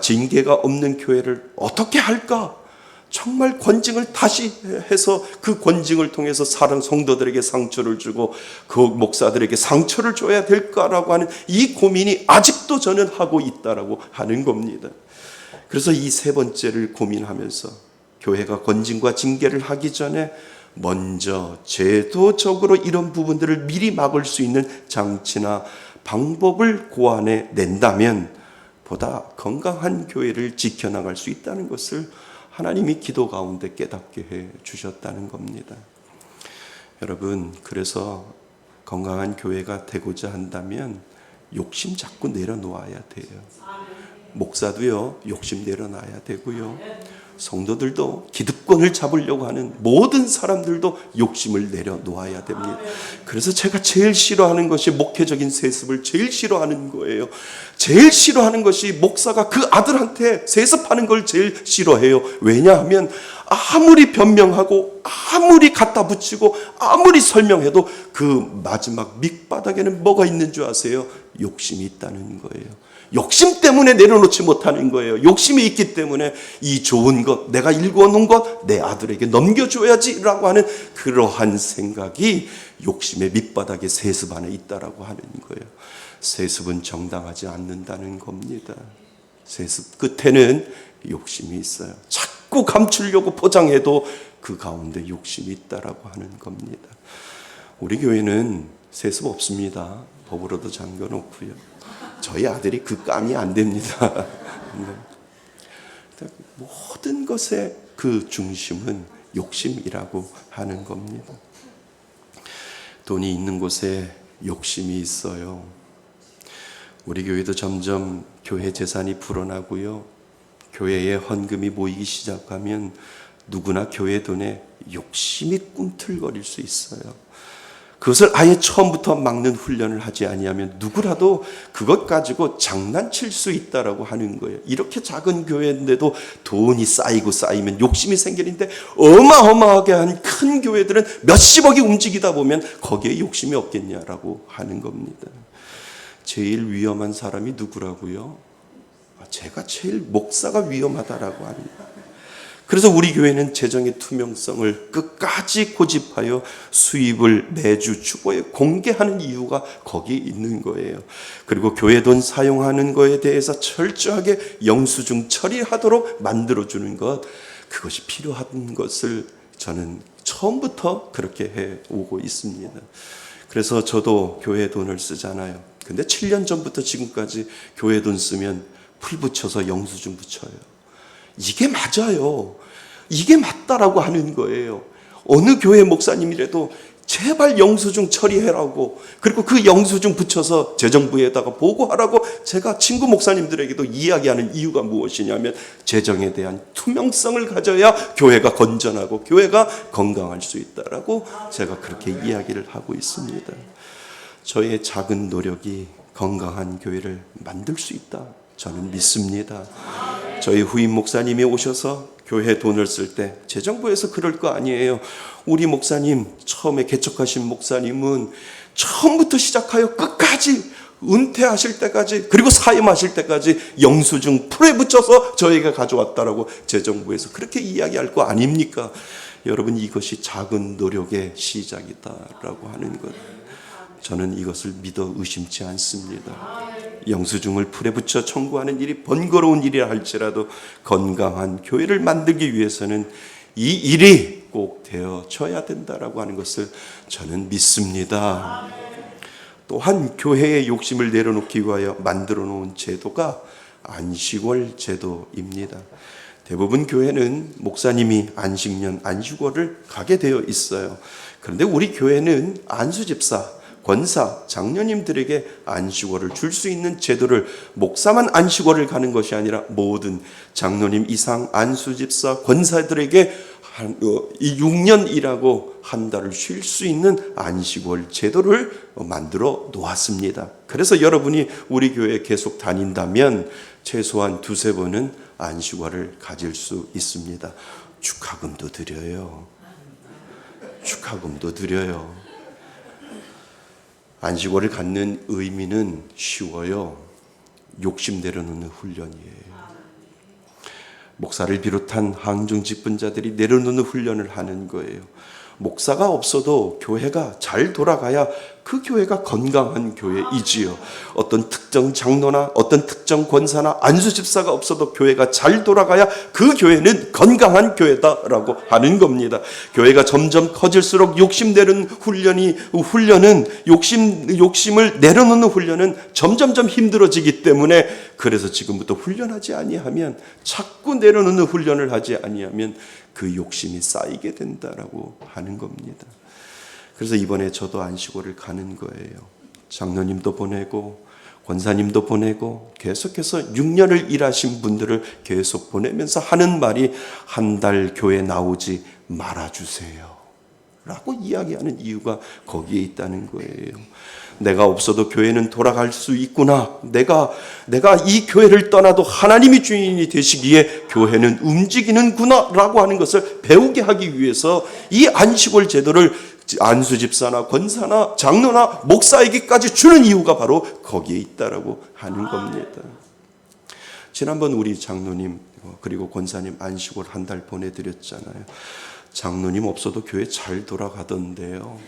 징계가 없는 교회를 어떻게 할까? 정말 권징을 다시 해서 그 권징을 통해서 사랑 성도들에게 상처를 주고 그 목사들에게 상처를 줘야 될까라고 하는 이 고민이 아직도 저는 하고 있다라고 하는 겁니다. 그래서 이 세 번째를 고민하면서 교회가 권징과 징계를 하기 전에 먼저 제도적으로 이런 부분들을 미리 막을 수 있는 장치나 방법을 고안해 낸다면 보다 건강한 교회를 지켜나갈 수 있다는 것을 하나님이 기도 가운데 깨닫게 해 주셨다는 겁니다. 여러분, 그래서 건강한 교회가 되고자 한다면 욕심 자꾸 내려놓아야 돼요. 목사도요, 욕심 내려놔야 되고요. 성도들도 기득권을 잡으려고 하는 모든 사람들도 욕심을 내려놓아야 됩니다. 그래서 제가 제일 싫어하는 것이 목회적인 세습을 제일 싫어하는 거예요. 제일 싫어하는 것이 목사가 그 아들한테 세습하는 걸 제일 싫어해요. 왜냐하면 아무리 변명하고 아무리 갖다 붙이고 아무리 설명해도 그 마지막 밑바닥에는 뭐가 있는 줄 아세요? 욕심이 있다는 거예요. 욕심 때문에 내려놓지 못하는 거예요. 욕심이 있기 때문에 이 좋은 것, 내가 일궈놓은 것 내 아들에게 넘겨줘야지라고 하는 그러한 생각이 욕심의 밑바닥에 세습 안에 있다라고 하는 거예요. 세습은 정당하지 않는다는 겁니다. 세습 끝에는 욕심이 있어요. 자꾸 감추려고 포장해도 그 가운데 욕심이 있다라고 하는 겁니다. 우리 교회는 세습 없습니다. 법으로도 잠겨놓고요. 저희 아들이 그 깜이 안 됩니다. 모든 것의 그 중심은 욕심이라고 하는 겁니다. 돈이 있는 곳에 욕심이 있어요. 우리 교회도 점점 교회 재산이 불어나고요. 교회에 헌금이 모이기 시작하면 누구나 교회 돈에 욕심이 꿈틀거릴 수 있어요. 그것을 아예 처음부터 막는 훈련을 하지 아니하면 누구라도 그것 가지고 장난칠 수 있다라고 하는 거예요. 이렇게 작은 교회인데도 돈이 쌓이면 욕심이 생기는데 어마어마하게 한 큰 교회들은 몇십억이 움직이다 보면 거기에 욕심이 없겠냐라고 하는 겁니다. 제일 위험한 사람이 누구라고요? 제가 제일 목사가 위험하다라고 합니다. 그래서 우리 교회는 재정의 투명성을 끝까지 고집하여 수입을 매주 주보에 공개하는 이유가 거기에 있는 거예요. 그리고 교회 돈 사용하는 거에 대해서 철저하게 영수증 처리하도록 만들어주는 것, 그것이 필요한 것을 저는 처음부터 그렇게 해오고 있습니다. 그래서 저도 교회 돈을 쓰잖아요. 근데 7년 전부터 지금까지 교회 돈 쓰면 풀 붙여서 영수증 붙여요. 이게 맞아요. 이게 맞다라고 하는 거예요. 어느 교회 목사님이라도 제발 영수증 처리해라고, 그리고 그 영수증 붙여서 재정부에다가 보고하라고 제가 친구 목사님들에게도 이야기하는 이유가 무엇이냐면 재정에 대한 투명성을 가져야 교회가 건전하고 교회가 건강할 수 있다라고 제가 그렇게 이야기를 하고 있습니다. 저의 작은 노력이 건강한 교회를 만들 수 있다, 저는 믿습니다. 저희 후임 목사님이 오셔서 교회 돈을 쓸 때 재정부에서 그럴 거 아니에요. 우리 목사님, 처음에 개척하신 목사님은 처음부터 시작하여 끝까지 은퇴하실 때까지, 그리고 사임하실 때까지 영수증 풀에 붙여서 저희가 가져왔다라고 재정부에서 그렇게 이야기할 거 아닙니까? 여러분, 이것이 작은 노력의 시작이다라고 하는 것, 저는 이것을 믿어 의심치 않습니다. 영수증을 풀에 붙여 청구하는 일이 번거로운 일이라 할지라도 건강한 교회를 만들기 위해서는 이 일이 꼭 되어져야 된다라고 하는 것을 저는 믿습니다. 또한 교회의 욕심을 내려놓기 위하여 만들어 놓은 제도가 안식월 제도입니다. 대부분 교회는 목사님이 안식년, 안식월을 가게 되어 있어요. 그런데 우리 교회는 안수집사, 권사, 장로님들에게 안식월을 줄 수 있는 제도를, 목사만 안식월을 가는 것이 아니라 모든 장로님 이상 안수집사, 권사들에게 이 6년 일하고 한 달을 쉴 수 있는 안식월 제도를 만들어 놓았습니다. 그래서 여러분이 우리 교회에 계속 다닌다면 최소한 2-3번은 안식월을 가질 수 있습니다. 축하금도 드려요. 축하금도 드려요. 안식월을 갖는 의미는 쉬워요. 욕심 내려놓는 훈련이에요. 목사를 비롯한 항중 직분자들이 내려놓는 훈련을 하는 거예요. 목사가 없어도 교회가 잘 돌아가야 그 교회가 건강한 교회이지요. 어떤 특정 장로나 어떤 특정 권사나 안수집사가 없어도 교회가 잘 돌아가야 그 교회는 건강한 교회다라고 하는 겁니다. 교회가 점점 커질수록 욕심내는 훈련은 욕심을 내려놓는 훈련은 점점점 힘들어지기 때문에, 그래서 지금부터 훈련하지 아니하면, 자꾸 내려놓는 훈련을 하지 아니하면 그 욕심이 쌓이게 된다라고 하는 겁니다. 그래서 이번에 저도 안식월을 가는 거예요. 장로님도 보내고 권사님도 보내고 계속해서 6년을 일하신 분들을 계속 보내면서 하는 말이, 한 달 교회 나오지 말아주세요 라고 이야기하는 이유가 거기에 있다는 거예요. 내가 없어도 교회는 돌아갈 수 있구나. 내가 이 교회를 떠나도 하나님이 주인이 되시기에 교회는 움직이는구나 라고 하는 것을 배우게 하기 위해서 이 안식월 제도를 안수집사나 권사나 장로나 목사에게까지 주는 이유가 바로 거기에 있다라고 하는 겁니다. 지난번 우리 장로님 그리고 권사님 안식월 한 달 보내드렸잖아요. 장로님 없어도 교회 잘 돌아가던데요.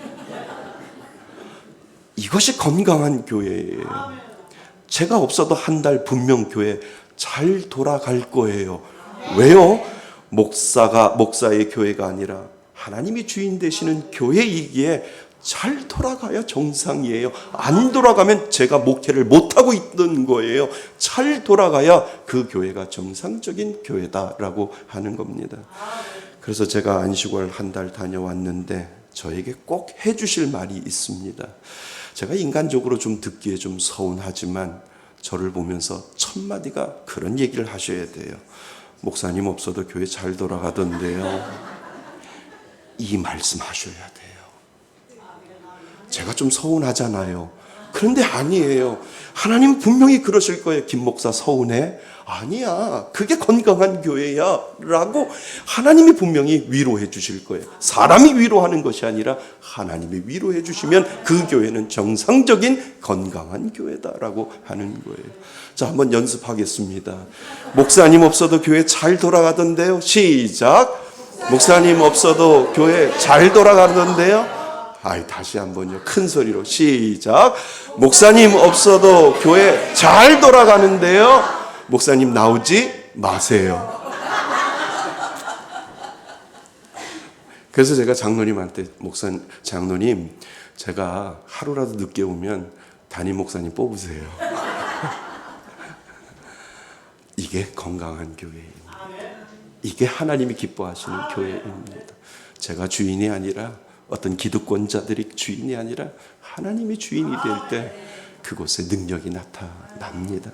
이것이 건강한 교회예요. 제가 없어도 한 달 분명 교회 잘 돌아갈 거예요. 왜요? 목사의 교회가 아니라 하나님이 주인 되시는 교회이기에 잘 돌아가야 정상이에요. 안 돌아가면 제가 목회를 못하고 있던 거예요. 잘 돌아가야 그 교회가 정상적인 교회다라고 하는 겁니다. 그래서 제가 안식월 한 달 다녀왔는데 저에게 꼭 해주실 말이 있습니다. 제가 인간적으로 좀 듣기에 좀 서운하지만 저를 보면서 첫 마디가 그런 얘기를 하셔야 돼요. 목사님 없어도 교회 잘 돌아가던데요. 이 말씀 하셔야 돼요. 제가 좀 서운하잖아요. 그런데 아니에요. 하나님 분명히 그러실 거예요. 김 목사 서운해? 아니야. 그게 건강한 교회야 라고 하나님이 분명히 위로해 주실 거예요. 사람이 위로하는 것이 아니라 하나님이 위로해 주시면 그 교회는 정상적인 건강한 교회다라고 하는 거예요. 자, 한번 연습하겠습니다. 목사님 없어도 교회 잘 돌아가던데요. 시작. 목사님 없어도 교회 잘 돌아가던데요. 다시 한번요. 큰 소리로 시작. 목사님 없어도 교회 잘 돌아가는데요. 목사님 나오지 마세요. 그래서 제가 장로님한테, 장로님 제가 하루라도 늦게 오면 담임 목사님 뽑으세요. 이게 건강한 교회입니다. 이게 하나님이 기뻐하시는 교회입니다. 제가 주인이 아니라, 어떤 기득권자들이 주인이 아니라 하나님이 주인이 될 때 그곳에 능력이 나타납니다.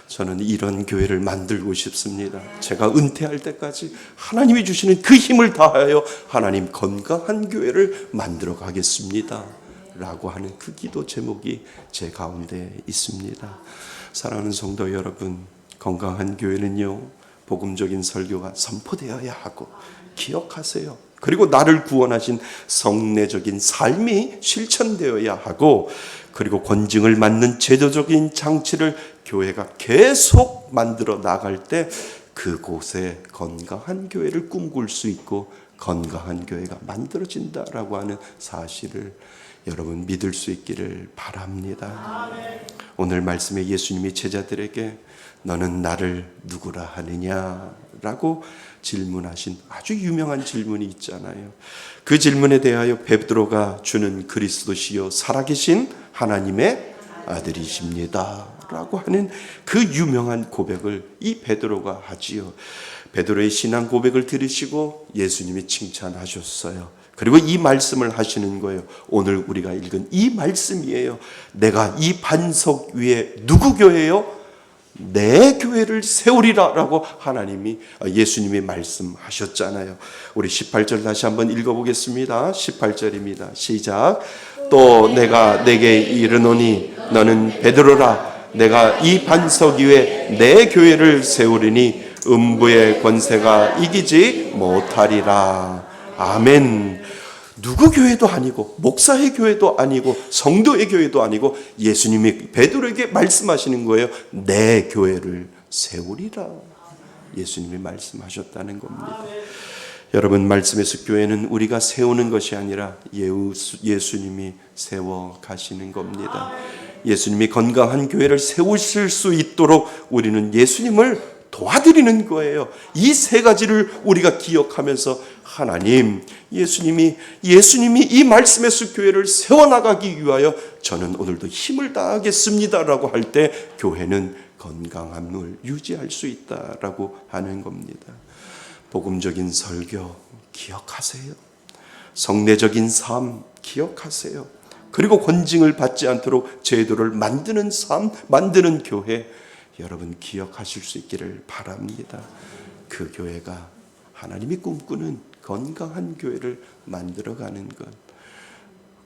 저는 이런 교회를 만들고 싶습니다. 제가 은퇴할 때까지 하나님이 주시는 그 힘을 다하여 하나님 건강한 교회를 만들어 가겠습니다 라고 하는 그 기도 제목이 제 가운데 있습니다. 사랑하는 성도 여러분, 건강한 교회는요, 복음적인 설교가 선포되어야 하고, 기억하세요. 그리고 나를 구원하신 성례적인 삶이 실천되어야 하고, 그리고 권징을 맞는 제도적인 장치를 교회가 계속 만들어 나갈 때 그곳에 건강한 교회를 꿈꿀 수 있고 건강한 교회가 만들어진다라고 하는 사실을 여러분 믿을 수 있기를 바랍니다. 오늘 말씀에 예수님이 제자들에게 너는 나를 누구라 하느냐라고 질문하신 아주 유명한 질문이 있잖아요. 그 질문에 대하여 베드로가 주는 그리스도시요 살아계신 하나님의 아들이십니다 라고 하는 그 유명한 고백을 이 베드로가 하지요. 베드로의 신앙 고백을 들으시고 예수님이 칭찬하셨어요. 그리고 이 말씀을 하시는 거예요. 오늘 우리가 읽은 이 말씀이에요. 내가 이 반석 위에 누구 교회요? 내 교회를 세우리라 라고 예수님이 말씀하셨잖아요. 우리 18절 다시 한번 읽어보겠습니다. 18절입니다. 시작. 또 내가 내게 이르노니 너는 베드로라. 내가 이 반석 위에 내 교회를 세우리니 음부의 권세가 이기지 못하리라. 아멘. 누구 교회도 아니고 목사의 교회도 아니고 성도의 교회도 아니고 예수님이 베드로에게 말씀하시는 거예요. 내 교회를 세우리라. 예수님이 말씀하셨다는 겁니다. 여러분, 말씀의 숲교회는 우리가 세우는 것이 아니라 예수님이 세워 가시는 겁니다. 예수님이 건강한 교회를 세우실 수 있도록 우리는 예수님을 도와드리는 거예요. 이 세 가지를 우리가 기억하면서 하나님, 예수님이 이 말씀의 숲교회를 세워나가기 위하여 저는 오늘도 힘을 다하겠습니다라고 할 때 교회는 건강함을 유지할 수 있다라고 하는 겁니다. 복음적인 설교 기억하세요. 성례적인 삶 기억하세요. 그리고 권징을 받지 않도록 제도를 만드는 삶, 만드는 교회 여러분 기억하실 수 있기를 바랍니다. 그 교회가 하나님이 꿈꾸는 건강한 교회를 만들어가는 것,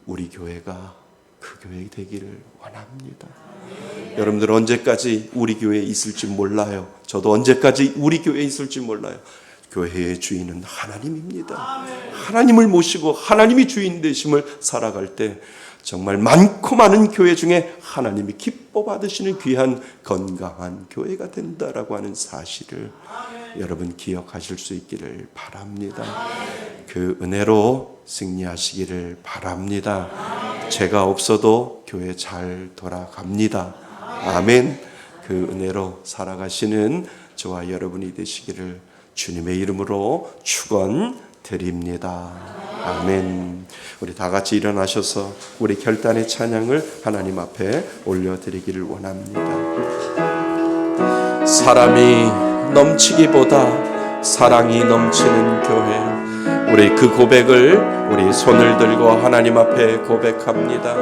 우리 교회가 그 교회 되기를 원합니다. 여러분들 언제까지 우리 교회에 있을지 몰라요. 저도 언제까지 우리 교회에 있을지 몰라요. 교회의 주인은 하나님입니다. 하나님을 모시고 하나님이 주인 되심을 살아갈 때 정말 많고 많은 교회 중에 하나님이 기뻐 받으시는 귀한 건강한 교회가 된다라고 하는 사실을 여러분 기억하실 수 있기를 바랍니다. 그 은혜로 승리하시기를 바랍니다. 제가 없어도 교회 잘 돌아갑니다. 아멘. 그 은혜로 살아가시는 저와 여러분이 되시기를 주님의 이름으로 축원드립니다. 아멘. 우리 다 같이 일어나셔서 우리 결단의 찬양을 하나님 앞에 올려드리기를 원합니다. 사람이 넘치기보다 사랑이 넘치는 교회, 우리 그 고백을 우리 손을 들고 하나님 앞에 고백합니다.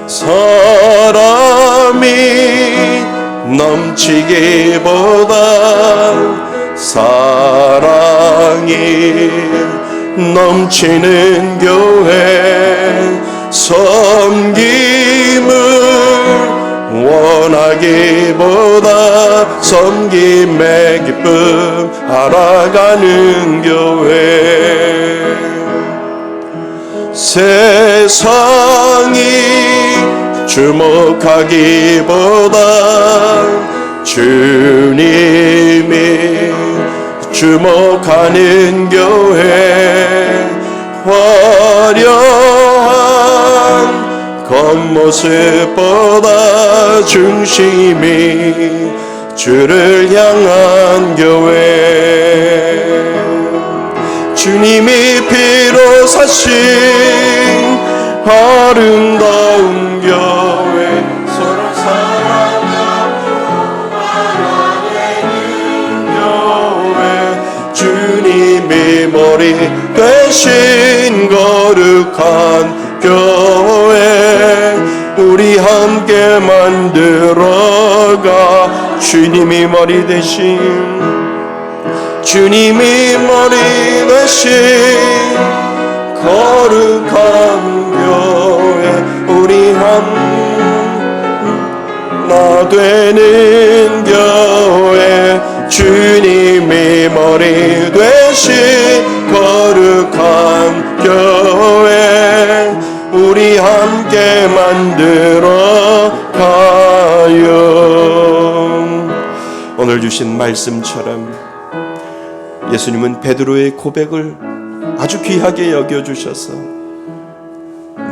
사람이 넘치기보다 사랑이 넘치는 교회, 섬김을 원하기보다 섬김의 기쁨 알아가는 교회, 세상이 주목하기보다 주님이 주목하는 교회, 화려한 겉모습보다 중심이 주를 향한 교회, 주님이 피로 사신 아름다운 교회, 서로 사랑하고 하나되는 교회, 주님이 머리 되신 거룩한 교회, 우리 함께 만들어가 주님이 머리 되신, 주님이 머리 되신 거룩한 교회, 우리 하나 되는 교회, 주님이 머리 되신 거룩한 교회, 우리 함께 만들어 가요. 오늘 주신 말씀처럼 예수님은 베드로의 고백을 아주 귀하게 여겨주셔서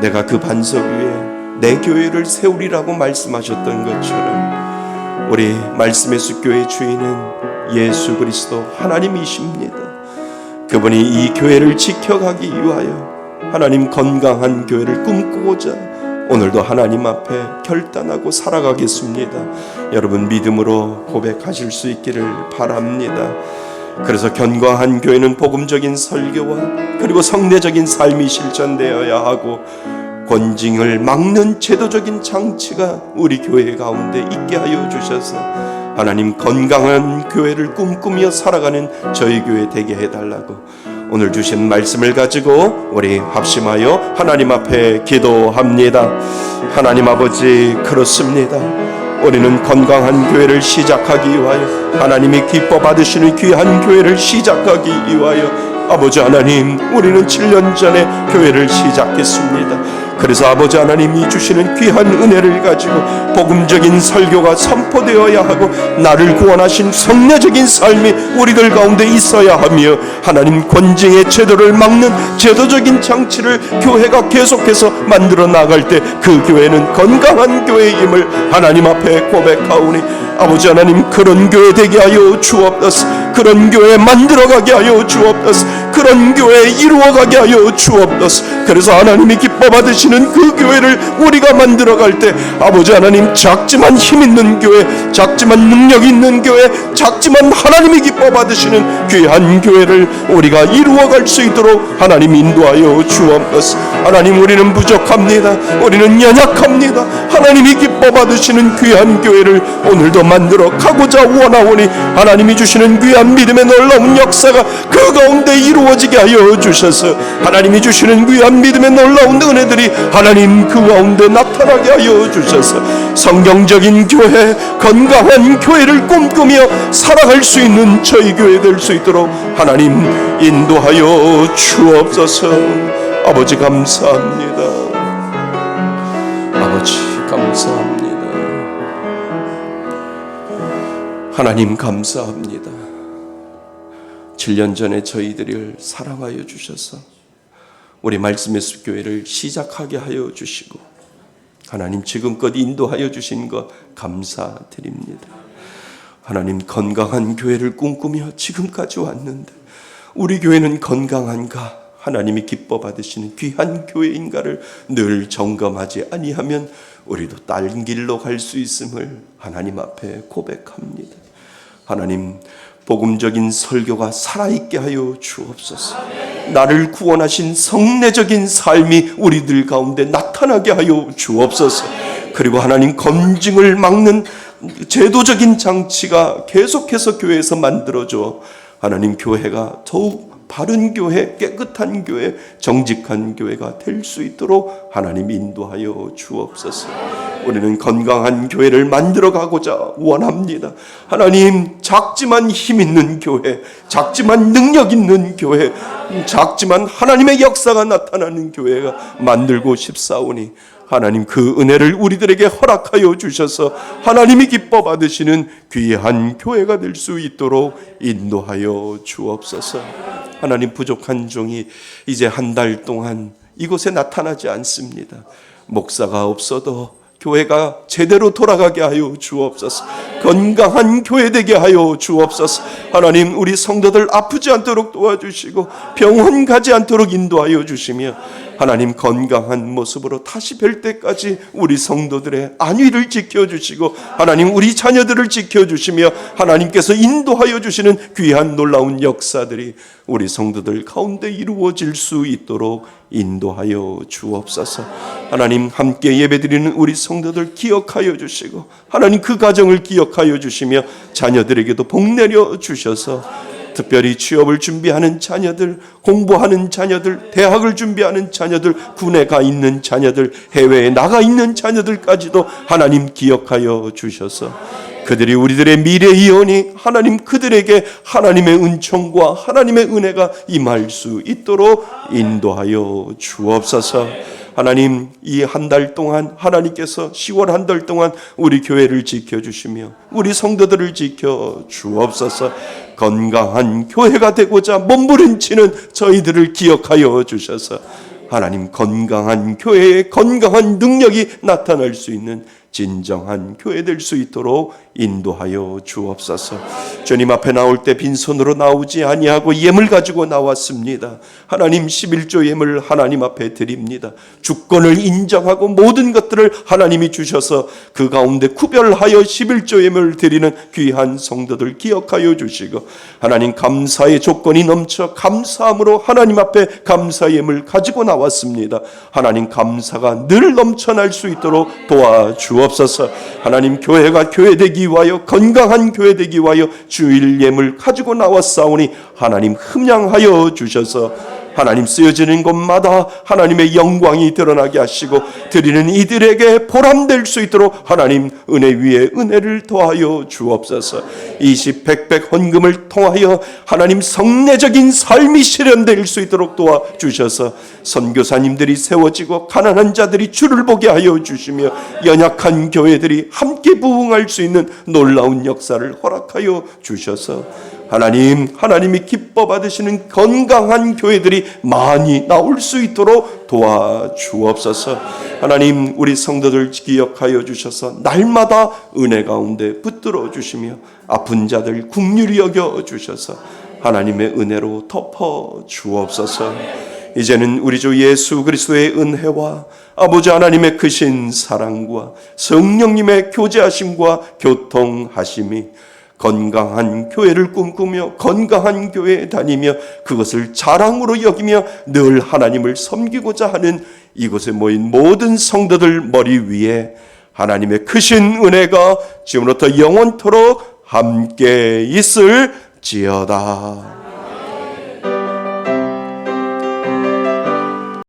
내가 그 반석 위에 내 교회를 세우리라고 말씀하셨던 것처럼 우리 말씀의 숲교회 주인은 예수 그리스도 하나님이십니다. 그분이 이 교회를 지켜가기 위하여 하나님 건강한 교회를 꿈꾸고자 오늘도 하나님 앞에 결단하고 살아가겠습니다. 여러분 믿음으로 고백하실 수 있기를 바랍니다. 그래서 건강한 교회는 복음적인 설교와 그리고 성례적인 삶이 실천되어야 하고 권징을 막는 제도적인 장치가 우리 교회 가운데 있게 하여 주셔서 하나님 건강한 교회를 꿈꾸며 살아가는 저희 교회 되게 해달라고 오늘 주신 말씀을 가지고 우리 합심하여 하나님 앞에 기도합니다. 하나님 아버지, 그렇습니다. 우리는 건강한 교회를 시작하기 위하여 하나님이 기뻐 받으시는 귀한 교회를 시작하기 위하여 아버지 하나님, 우리는 7년 전에 교회를 시작했습니다. 그래서 아버지 하나님이 주시는 귀한 은혜를 가지고 복음적인 설교가 선포되어야 하고 나를 구원하신 성례적인 삶이 우리들 가운데 있어야 하며 하나님 권징의 제도를 막는 제도적인 장치를 교회가 계속해서 만들어 나갈 때 그 교회는 건강한 교회임을 하나님 앞에 고백하오니 아버지 하나님, 그런 교회 되게 하여 주옵소서. 그런 교회 만들어가게 하여 주옵소서. 그런 교회 이루어가게 하여 주옵소서. 그래서 하나님이 기뻐 받으시는 그 교회를 우리가 만들어갈 때 아버지 하나님, 작지만 힘있는 교회, 작지만 능력 있는 교회, 작지만 하나님이 기뻐 받으시는 귀한 교회를 우리가 이루어갈 수 있도록 하나님 인도하여 주옵소서. 하나님, 우리는 부족합니다. 우리는 연약합니다. 하나님이 기뻐 받으시는 귀한 교회를 오늘도 만들어 가고자 원하오니 하나님이 주시는 귀한 믿음의 놀라운 역사가 그 가운데 이루어지게 하여 주셔서 하나님이 주시는 귀한 믿음의 놀라운 은혜들이 하나님 그 가운데 나타나게 하여 주셔서 성경적인 교회, 건강한 교회를 꿈꾸며 살아갈 수 있는 저희 교회 될 수 있도록 하나님 인도하여 주옵소서. 아버지 감사합니다. 아버지 감사합니다. 하나님 감사합니다. 7년 전에 저희들을 사랑하여 주셔서 우리 말씀의 숲교회를 시작하게 하여 주시고 하나님 지금껏 인도하여 주신 것 감사드립니다. 하나님, 건강한 교회를 꿈꾸며 지금까지 왔는데 우리 교회는 건강한가, 하나님이 기뻐 받으시는 귀한 교회인가를 늘 점검하지 아니하면 우리도 다른 길로 갈 수 있음을 하나님 앞에 고백합니다. 하나님, 복음적인 설교가 살아있게 하여 주옵소서. 나를 구원하신 성례적인 삶이 우리들 가운데 나타나게 하여 주옵소서. 그리고 하나님, 검증을 막는 제도적인 장치가 계속해서 교회에서 만들어져 하나님 교회가 더욱 바른 교회, 깨끗한 교회, 정직한 교회가 될 수 있도록 하나님 인도하여 주옵소서. 우리는 건강한 교회를 만들어 가고자 원합니다. 하나님, 작지만 힘 있는 교회, 작지만 능력 있는 교회, 작지만 하나님의 역사가 나타나는 교회가 만들고 싶사오니 하나님 그 은혜를 우리들에게 허락하여 주셔서 하나님이 기뻐 받으시는 귀한 교회가 될 수 있도록 인도하여 주옵소서. 하나님, 부족한 종이 이제 한 달 동안 이곳에 나타나지 않습니다. 목사가 없어도 교회가 제대로 돌아가게 하여 주옵소서. 건강한 교회 되게 하여 주옵소서. 하나님, 우리 성도들 아프지 않도록 도와주시고 병원 가지 않도록 인도하여 주시며 하나님, 건강한 모습으로 다시 뵐 때까지 우리 성도들의 안위를 지켜주시고 하나님, 우리 자녀들을 지켜주시며 하나님께서 인도하여 주시는 귀한 놀라운 역사들이 우리 성도들 가운데 이루어질 수 있도록 인도하여 주옵소서. 하나님, 함께 예배드리는 우리 성도들 기억하여 주시고 하나님 그 가정을 기억하여 주시며 자녀들에게도 복 내려 주셔서 특별히 취업을 준비하는 자녀들, 공부하는 자녀들, 대학을 준비하는 자녀들, 군에 가 있는 자녀들, 해외에 나가 있는 자녀들까지도 하나님 기억하여 주셔서 그들이 우리들의 미래이오니 하나님 그들에게 하나님의 은총과 하나님의 은혜가 임할 수 있도록 인도하여 주옵소서. 하나님, 이 한 달 동안 하나님께서 10월 한 달 동안 우리 교회를 지켜주시며 우리 성도들을 지켜 주옵소서. 건강한 교회가 되고자 몸부림치는 저희들을 기억하여 주셔서 하나님, 건강한 교회에 건강한 능력이 나타날 수 있는 진정한 교회 될 수 있도록 인도하여 주옵소서. 주님 앞에 나올 때 빈손으로 나오지 아니하고 예물 가지고 나왔습니다. 하나님 11조 예물 하나님 앞에 드립니다. 주권을 인정하고 모든 것들을 하나님이 주셔서 그 가운데 구별하여 11조 예물을 드리는 귀한 성도들 기억하여 주시고, 하나님 감사의 조건이 넘쳐 감사함으로 하나님 앞에 감사 예물 가지고 나왔습니다. 하나님 감사가 늘 넘쳐날 수 있도록 도와주옵소서. 하나님 교회가 교회되기 위하여, 건강한 교회되기 위하여 주일 예물 가지고 나왔사오니 하나님 흠양하여 주셔서 하나님 쓰여지는 곳마다 하나님의 영광이 드러나게 하시고 드리는 이들에게 보람될 수 있도록 하나님 은혜 위에 은혜를 더하여 주옵소서. 이시백백 헌금을 통하여 하나님 성례적인 삶이 실현될 수 있도록 도와주셔서 선교사님들이 세워지고 가난한 자들이 주를 보게 하여 주시며 연약한 교회들이 함께 부흥할 수 있는 놀라운 역사를 허락하여 주셔서 하나님이 기뻐 받으시는 건강한 교회들이 많이 나올 수 있도록 도와주옵소서. 하나님 우리 성도들 기억하여 주셔서 날마다 은혜 가운데 붙들어 주시며 아픈 자들 긍휼히 여겨 주셔서 하나님의 은혜로 덮어 주옵소서. 이제는 우리 주 예수 그리스도의 은혜와 아버지 하나님의 크신 사랑과 성령님의 교제하심과 교통하심이 건강한 교회를 꿈꾸며 건강한 교회에 다니며 그것을 자랑으로 여기며 늘 하나님을 섬기고자 하는 이곳에 모인 모든 성도들 머리 위에 하나님의 크신 은혜가 지금부터 영원토록 함께 있을지어다.